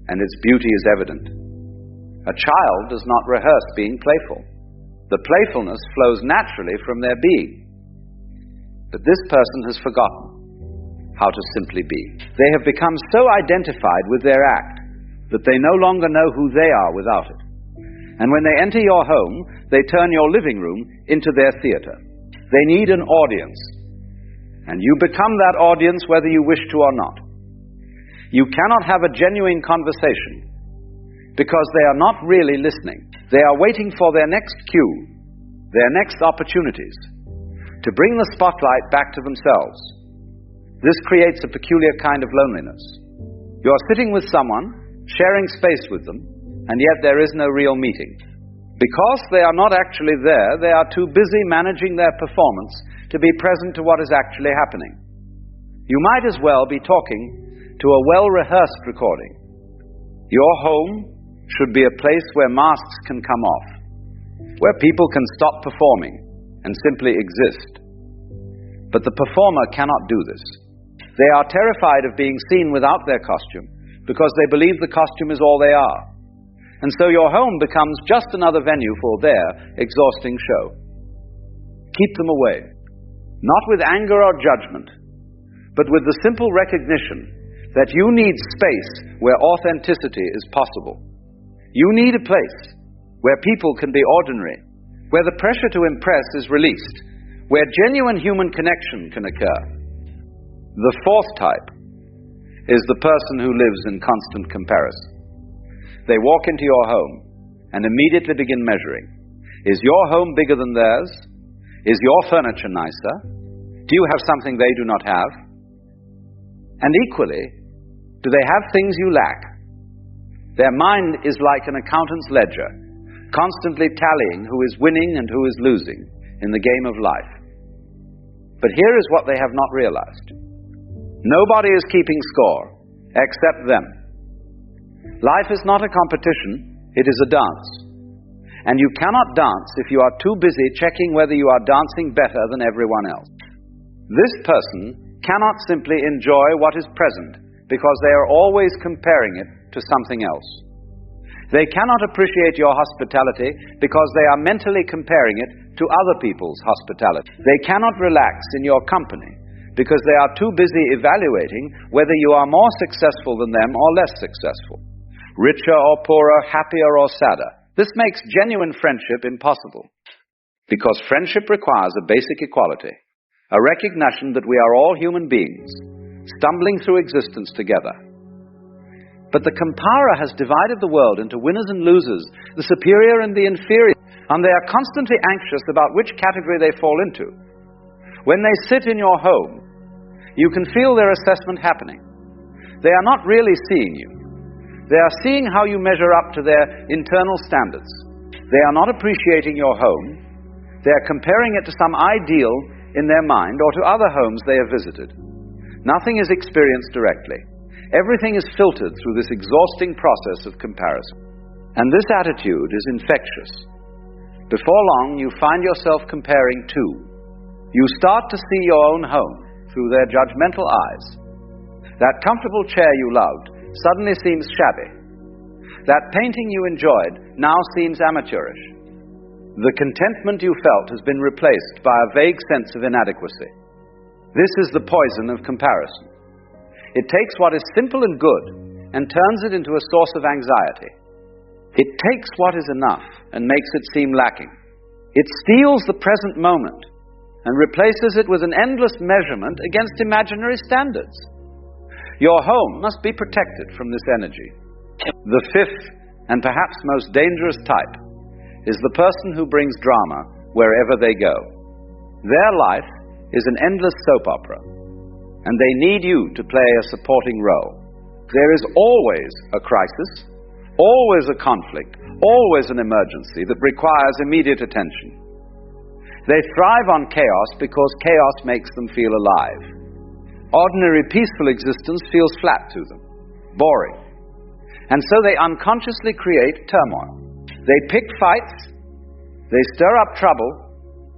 and its beauty is evident. A child does not rehearse being playful. The playfulness flows naturally from their being. But this person has forgotten how to simply be. They have become so identified with their act that they no longer know who they are without it. And when they enter your home, they turn your living room into their theater. They need an audience, and you become that audience whether you wish to or not. You cannot have a genuine conversation because they are not really listening. They are waiting for their next cue, their next opportunities, to bring the spotlight back to themselves. This creates a peculiar kind of loneliness. You are sitting with someone, sharing space with them, and yet there is no real meeting. Because they are not actually there, they are too busy managing their performance to be present to what is actually happening. You might as well be talking to a well-rehearsed recording. Your home should be a place where masks can come off, where people can stop performing and simply exist. But the performer cannot do this. They are terrified of being seen without their costume because they believe the costume is all they are. And so your home becomes just another venue for their exhausting show. Keep them away, not with anger or judgment, but with the simple recognition that you need space where authenticity is possible. You need a place where people can be ordinary, where the pressure to impress is released, where genuine human connection can occur. The fourth type is the person who lives in constant comparison. They walk into your home and immediately begin measuring. Is your home bigger than theirs? Is your furniture nicer? Do you have something they do not have? And equally, do they have things you lack? Their mind is like an accountant's ledger, constantly tallying who is winning and who is losing in the game of life. But here is what they have not realized. Nobody is keeping score except them. Life is not a competition, it is a dance. And you cannot dance if you are too busy checking whether you are dancing better than everyone else. This person cannot simply enjoy what is present because they are always comparing it to something else. They cannot appreciate your hospitality because they are mentally comparing it to other people's hospitality. They cannot relax in your company because they are too busy evaluating whether you are more successful than them or less successful, richer or poorer, happier or sadder. This makes genuine friendship impossible, because friendship requires a basic equality, a recognition that we are all human beings, stumbling through existence together. But the compara has divided the world into winners and losers, the superior and the inferior, and they are constantly anxious about which category they fall into. When they sit in your home, you can feel their assessment happening. They are not really seeing you. They are seeing how you measure up to their internal standards. They are not appreciating your home. They are comparing it to some ideal in their mind or to other homes they have visited. Nothing is experienced directly. Everything is filtered through this exhausting process of comparison. And this attitude is infectious. Before long, you find yourself comparing too. You start to see your own home through their judgmental eyes. That comfortable chair you loved suddenly seems shabby. That painting you enjoyed now seems amateurish. The contentment you felt has been replaced by a vague sense of inadequacy. This is the poison of comparison. It takes what is simple and good and turns it into a source of anxiety. It takes what is enough and makes it seem lacking. It steals the present moment and replaces it with an endless measurement against imaginary standards. Your home must be protected from this energy. The fifth and perhaps most dangerous type is the person who brings drama wherever they go. Their life is an endless soap opera, and they need you to play a supporting role. There is always a crisis, always a conflict, always an emergency that requires immediate attention. They thrive on chaos because chaos makes them feel alive. Ordinary peaceful existence feels flat to them, boring. And so they unconsciously create turmoil. They pick fights, they stir up trouble,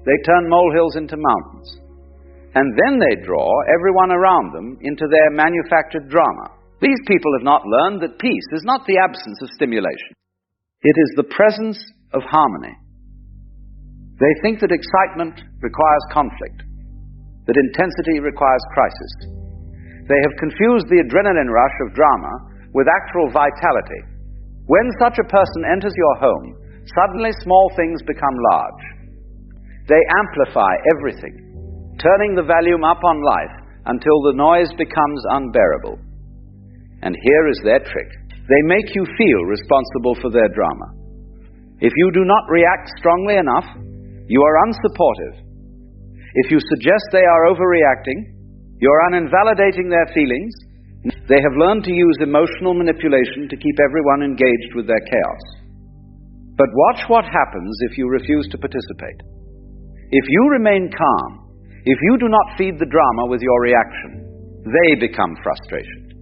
they turn molehills into mountains. And then they draw everyone around them into their manufactured drama. These people have not learned that peace is not the absence of stimulation. It is the presence of harmony. They think that excitement requires conflict, that intensity requires crisis. They have confused the adrenaline rush of drama with actual vitality. When such a person enters your home, suddenly small things become large. They amplify everything, turning the volume up on life until the noise becomes unbearable. And here is their trick. They make you feel responsible for their drama. If you do not react strongly enough, you are unsupportive. If you suggest they are overreacting, you are uninvalidating their feelings. They have learned to use emotional manipulation to keep everyone engaged with their chaos. But watch what happens if you refuse to participate. If you remain calm, if you do not feed the drama with your reaction, they become frustrated.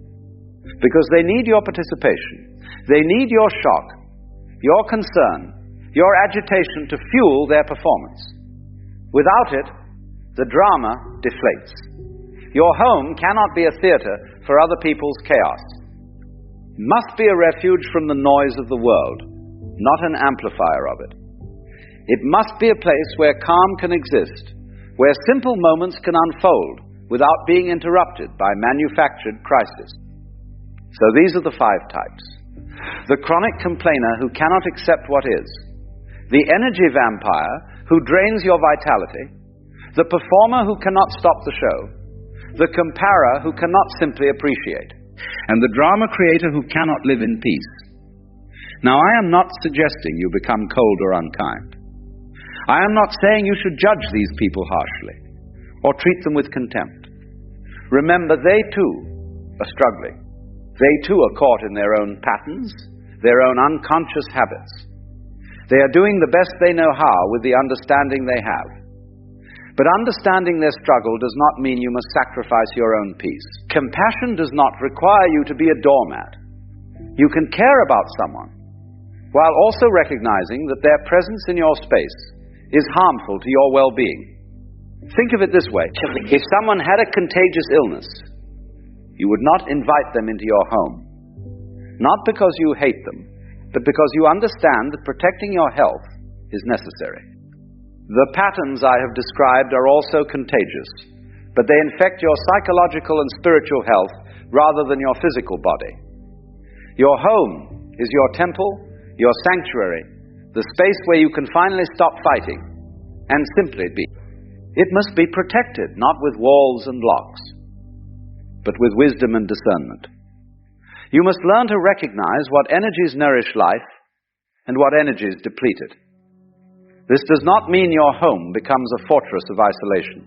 Because they need your participation. They need your shock, your concern, your agitation to fuel their performance. Without it, the drama deflates. Your home cannot be a theater for other people's chaos. It must be a refuge from the noise of the world, not an amplifier of it. It must be a place where calm can exist, where simple moments can unfold without being interrupted by manufactured crisis. So these are the 5 types. The chronic complainer who cannot accept what is, the energy vampire who drains your vitality, the performer who cannot stop the show, the comparer who cannot simply appreciate, and the drama creator who cannot live in peace. Now, I am not suggesting you become cold or unkind. I am not saying you should judge these people harshly or treat them with contempt. Remember, they too are struggling. They too are caught in their own patterns, their own unconscious habits. They are doing the best they know how with the understanding they have. But understanding their struggle does not mean you must sacrifice your own peace. Compassion does not require you to be a doormat. You can care about someone, while also recognizing that their presence in your space is harmful to your well-being. Think of it this way. If someone had a contagious illness, you would not invite them into your home. Not because you hate them, but because you understand that protecting your health is necessary. The patterns I have described are also contagious, but they infect your psychological and spiritual health rather than your physical body. Your home is your temple, your sanctuary, the space where you can finally stop fighting and simply be. It must be protected, not with walls and locks, but with wisdom and discernment. You must learn to recognize what energies nourish life and what energies deplete it. This does not mean your home becomes a fortress of isolation.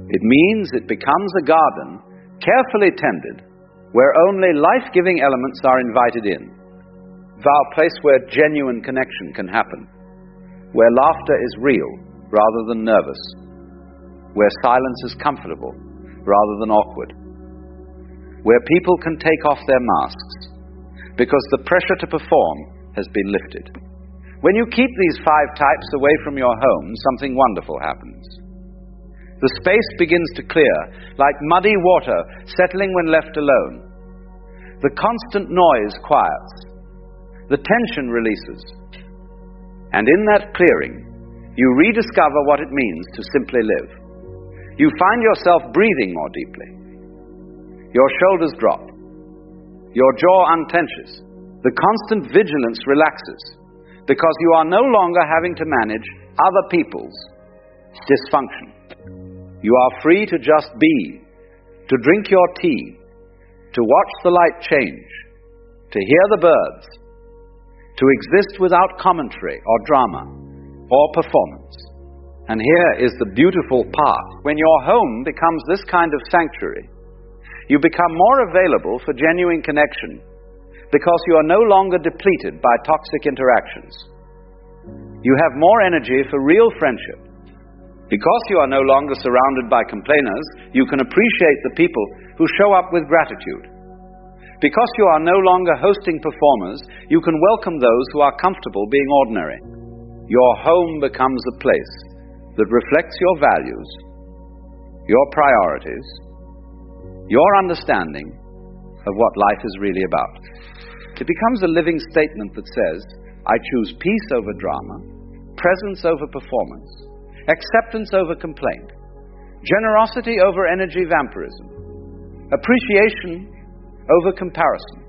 It means it becomes a garden, carefully tended, where only life-giving elements are invited in, a place where genuine connection can happen, where laughter is real rather than nervous, where silence is comfortable rather than awkward, where people can take off their masks because the pressure to perform has been lifted. When you keep these 5 types away from your home, something wonderful happens. The space begins to clear, like muddy water settling when left alone. The constant noise quiets. The tension releases. And in that clearing, you rediscover what it means to simply live. You find yourself breathing more deeply. Your shoulders drop. Your jaw unclenches. The constant vigilance relaxes because you are no longer having to manage other people's dysfunction. You are free to just be, to drink your tea, to watch the light change, to hear the birds, to exist without commentary or drama or performance. And here is the beautiful part. When your home becomes this kind of sanctuary, you become more available for genuine connection because you are no longer depleted by toxic interactions. You have more energy for real friendship. Because you are no longer surrounded by complainers, you can appreciate the people who show up with gratitude. Because you are no longer hosting performers, you can welcome those who are comfortable being ordinary. Your home becomes a place that reflects your values, your priorities, your understanding of what life is really about. It becomes a living statement that says, I choose peace over drama, presence over performance, acceptance over complaint, generosity over energy vampirism, appreciation over comparison.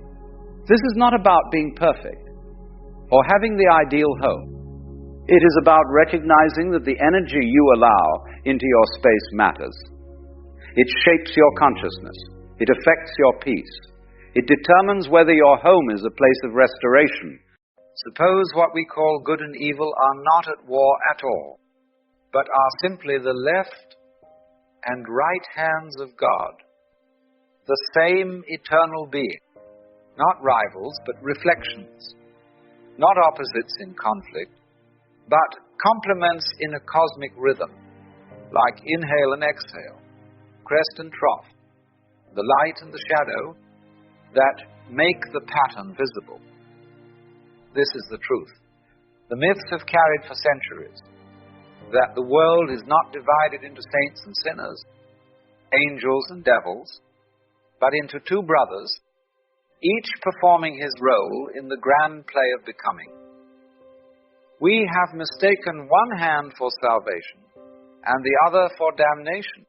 This is not about being perfect or having the ideal home. It is about recognizing that the energy you allow into your space matters. It shapes your consciousness. It affects your peace. It determines whether your home is a place of restoration. Suppose what we call good and evil are not at war at all, but are simply the left and right hands of God, the same eternal being, not rivals, but reflections, not opposites in conflict, but complements in a cosmic rhythm, like inhale and exhale, crest and trough, the light and the shadow that make the pattern visible. This is the truth. The myths have carried for centuries that the world is not divided into saints and sinners, angels and devils, but into 2 brothers, each performing his role in the grand play of becoming. We have mistaken one hand for salvation and the other for damnation,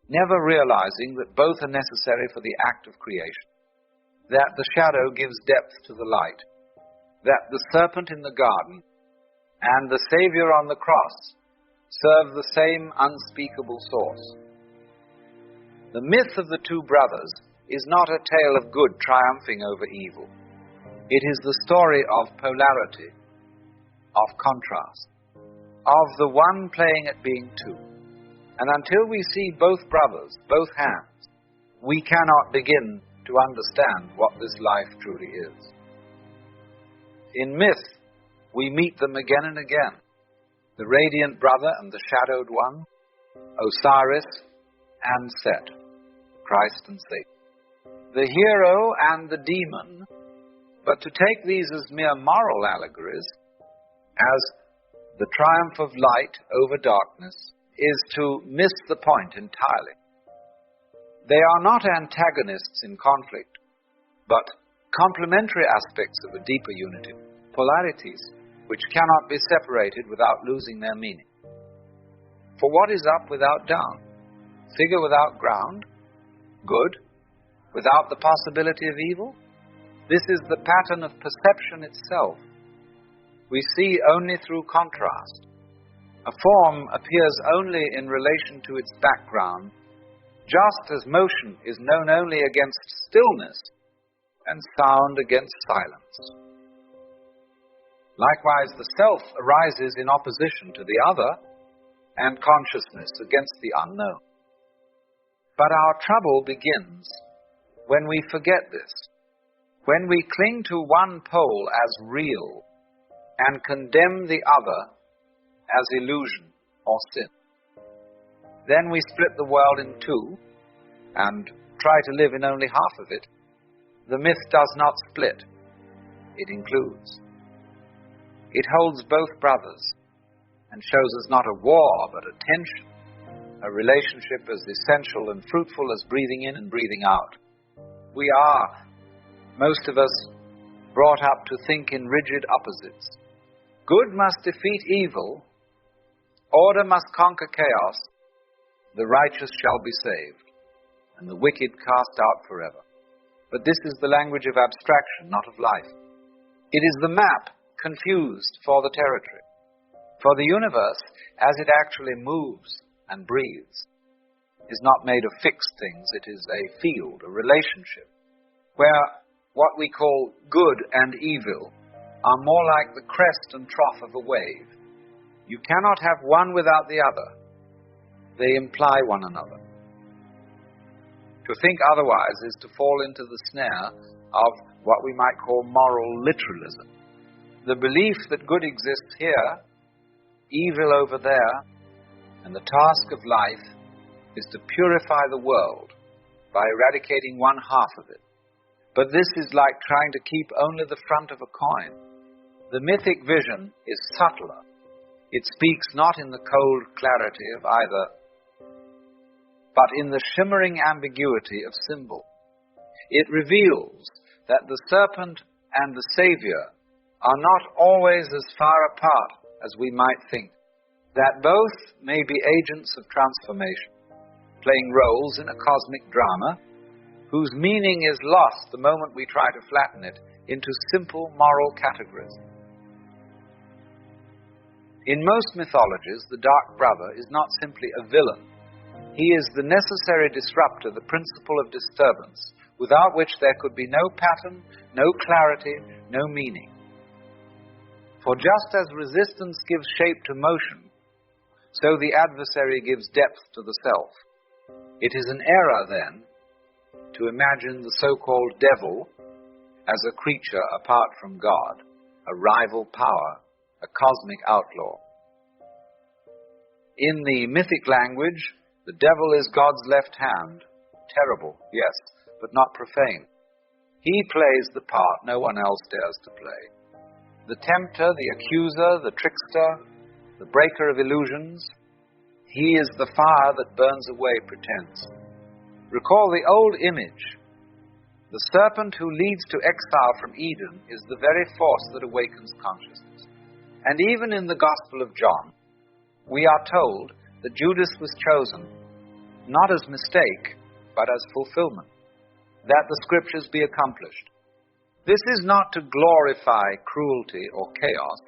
never realizing that both are necessary for the act of creation, that the shadow gives depth to the light, that the serpent in the garden and the Savior on the cross serve the same unspeakable source. The myth of the 2 brothers is not a tale of good triumphing over evil. It is the story of polarity, of contrast, of the one playing at being 2. And until we see both brothers, both hands, we cannot begin to understand what this life truly is. In myth, we meet them again and again. The radiant brother and the shadowed one, Osiris and Set, Christ and Satan. The hero and the demon, but to take these as mere moral allegories, as the triumph of light over darkness, is to miss the point entirely. They are not antagonists in conflict, but complementary aspects of a deeper unity, polarities which cannot be separated without losing their meaning. For what is up without down? Figure without ground? Good? Without the possibility of evil? This is the pattern of perception itself. We see only through contrast. A form appears only in relation to its background, just as motion is known only against stillness and sound against silence. Likewise, the self arises in opposition to the other and consciousness against the unknown. But our trouble begins when we forget this, when we cling to one pole as real and condemn the other as illusion or sin, then we split the world in two and try to live in only half of it. The myth does not split. It includes. It holds both brothers and shows us not a war but a tension, a relationship as essential and fruitful as breathing in and breathing out. We are, most of us, brought up to think in rigid opposites. Good must defeat evil, order must conquer chaos, the righteous shall be saved, and the wicked cast out forever. But this is the language of abstraction, not of life. It is the map confused for the territory. For the universe, as it actually moves and breathes, is not made of fixed things. It is a field, a relationship, where what we call good and evil are more like the crest and trough of a wave. You cannot have one without the other. They imply one another. To think otherwise is to fall into the snare of what we might call moral literalism. The belief that good exists here, evil over there, and the task of life is to purify the world by eradicating one half of it. But this is like trying to keep only the front of a coin. The mythic vision is subtler. It speaks not in the cold clarity of either, but in the shimmering ambiguity of symbol. It reveals that the serpent and the Savior are not always as far apart as we might think, that both may be agents of transformation, playing roles in a cosmic drama whose meaning is lost the moment we try to flatten it into simple moral categories. In most mythologies, the dark brother is not simply a villain. He is the necessary disruptor, the principle of disturbance, without which there could be no pattern, no clarity, no meaning. For just as resistance gives shape to motion, so the adversary gives depth to the self. It is an error, then, to imagine the so-called devil as a creature apart from God, a rival power, a cosmic outlaw. In the mythic language, the devil is God's left hand. Terrible, yes, but not profane. He plays the part no one else dares to play. The tempter, the accuser, the trickster, the breaker of illusions, he is the fire that burns away pretense. Recall the old image. The serpent who leads to exile from Eden is the very force that awakens consciousness. And even in the Gospel of John, we are told that Judas was chosen not as mistake, but as fulfillment, that the scriptures be accomplished. This is not to glorify cruelty or chaos,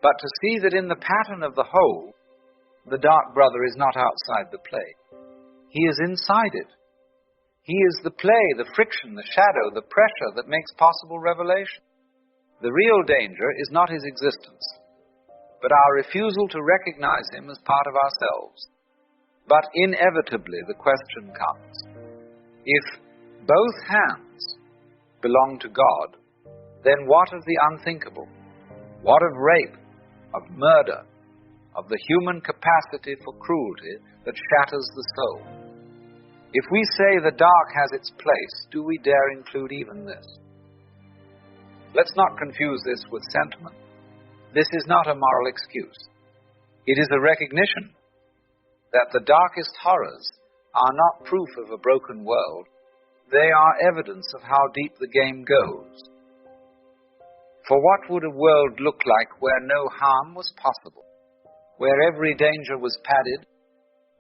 but to see that in the pattern of the whole, the dark brother is not outside the play. He is inside it. He is the play, the friction, the shadow, the pressure that makes possible revelation. The real danger is not his existence, but our refusal to recognize him as part of ourselves. But inevitably the question comes, if both hands belong to God, then what of the unthinkable? What of rape, of murder, of the human capacity for cruelty that shatters the soul? If we say the dark has its place, do we dare include even this? Let's not confuse this with sentiment. This is not a moral excuse. It is a recognition that the darkest horrors are not proof of a broken world. They are evidence of how deep the game goes. For what would a world look like where no harm was possible, where every danger was padded,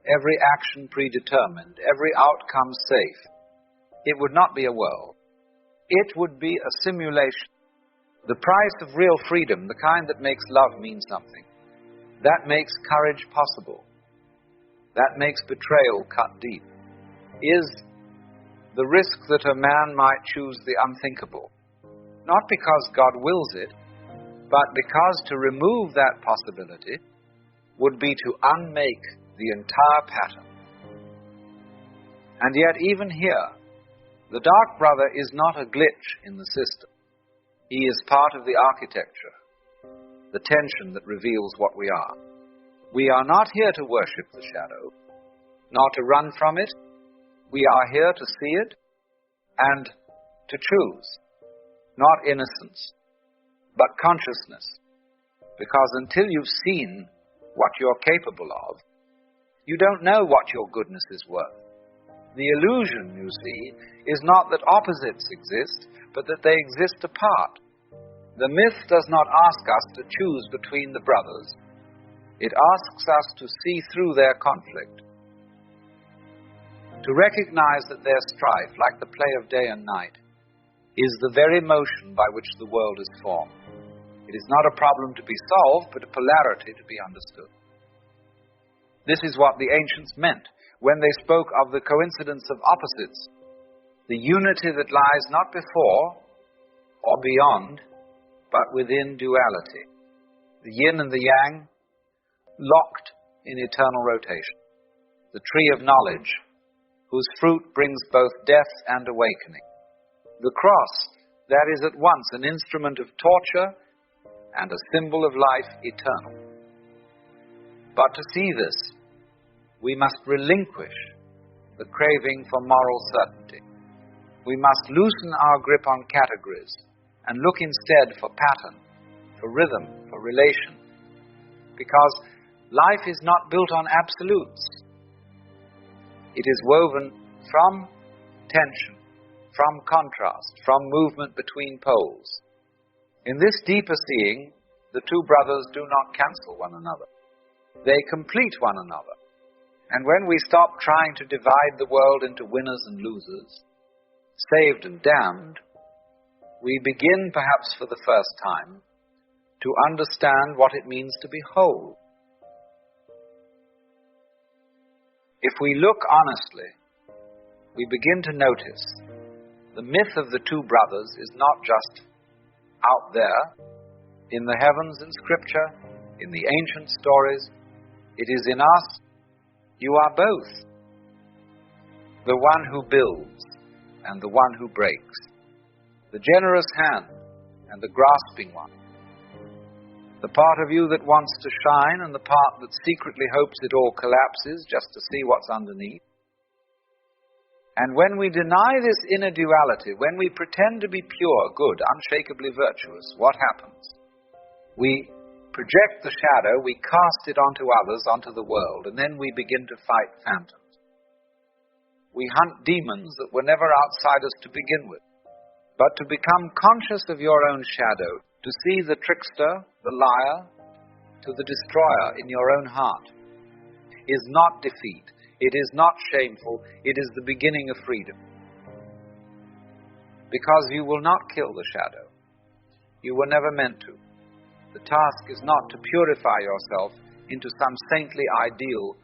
every action predetermined, every outcome safe? It would not be a world. It would be a simulation. The price of real freedom, the kind that makes love mean something, that makes courage possible, that makes betrayal cut deep, is the risk that a man might choose the unthinkable, not because God wills it, but because to remove that possibility would be to unmake the entire pattern. And yet even here, The dark brother is not a glitch in the system. He is part of the architecture, the tension that reveals what we are. We are not here to worship the shadow, nor to run from it. We are here to see it and to choose, not innocence, but consciousness. Because until you've seen what you're capable of, you don't know what your goodness is worth. The illusion, you see, is not that opposites exist, but that they exist apart. The myth does not ask us to choose between the brothers. It asks us to see through their conflict, to recognize that their strife, like the play of day and night, is the very motion by which the world is formed. It is not a problem to be solved, but a polarity to be understood. This is what the ancients meant when they spoke of the coincidence of opposites, the unity that lies not before or beyond, but within duality, the yin and the yang, locked in eternal rotation, the tree of knowledge, whose fruit brings both death and awakening, the cross that is at once an instrument of torture and a symbol of life eternal. But to see this, we must relinquish the craving for moral certainty. We must loosen our grip on categories and look instead for pattern, for rhythm, for relation. Because life is not built on absolutes. It is woven from tension, from contrast, from movement between poles. In this deeper seeing, the two brothers do not cancel one another. They complete one another. And when we stop trying to divide the world into winners and losers, saved and damned, we begin, perhaps for the first time, to understand what it means to be whole. If we look honestly, we begin to notice the myth of the two brothers is not just out there, in the heavens in Scripture, in the ancient stories. It is in us. You are both. The one who builds and the one who breaks. The generous hand and the grasping one. The part of you that wants to shine and the part that secretly hopes it all collapses just to see what's underneath. And when we deny this inner duality, when we pretend to be pure, good, unshakably virtuous, what happens? We project the shadow, we cast it onto others, onto the world, and then we begin to fight phantoms. We hunt demons that were never outside us to begin with. But to become conscious of your own shadow, to see the trickster, the liar, to the destroyer in your own heart, is not defeat. It is not shameful. It is the beginning of freedom. Because you will not kill the shadow. You were never meant to. The task is not to purify yourself into some saintly ideal,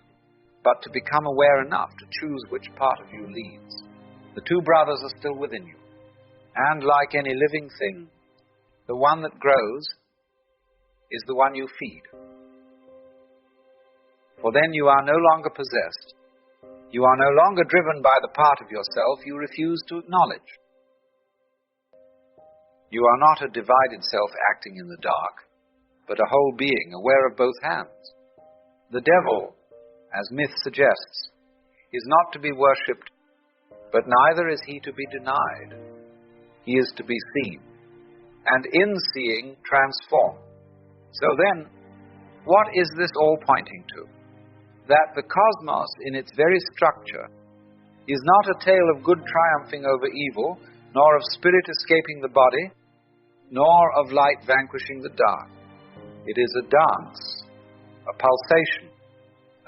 but to become aware enough to choose which part of you leads. The two brothers are still within you. And like any living thing, the one that grows is the one you feed. For then you are no longer possessed. You are no longer driven by the part of yourself you refuse to acknowledge. You are not a divided self acting in the dark, but a whole being aware of both hands. The devil, as myth suggests, is not to be worshipped, but neither is he to be denied. He is to be seen, and in seeing, transformed. So then, what is this all pointing to? That the cosmos, in its very structure, is not a tale of good triumphing over evil, nor of spirit escaping the body, nor of light vanquishing the dark. It is a dance, a pulsation,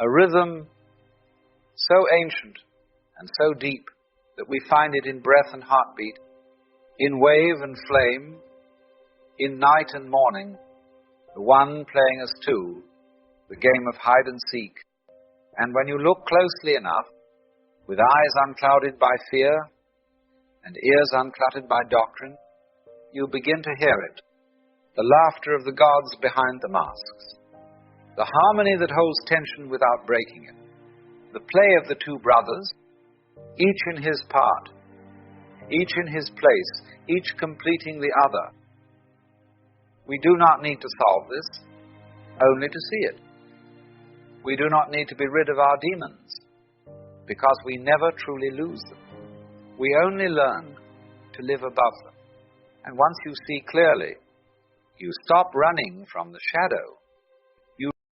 a rhythm so ancient and so deep that we find it in breath and heartbeat, in wave and flame, in night and morning, the one playing as two, the game of hide and seek. And when you look closely enough, with eyes unclouded by fear and ears uncluttered by doctrine, you begin to hear it, the laughter of the gods behind the masks, the harmony that holds tension without breaking it, the play of the two brothers, each in his part, each in his place, each completing the other. We do not need to solve this, only to see it. We do not need to be rid of our demons, because we never truly lose them. We only learn to live above them. And once you see clearly, you stop running from the shadow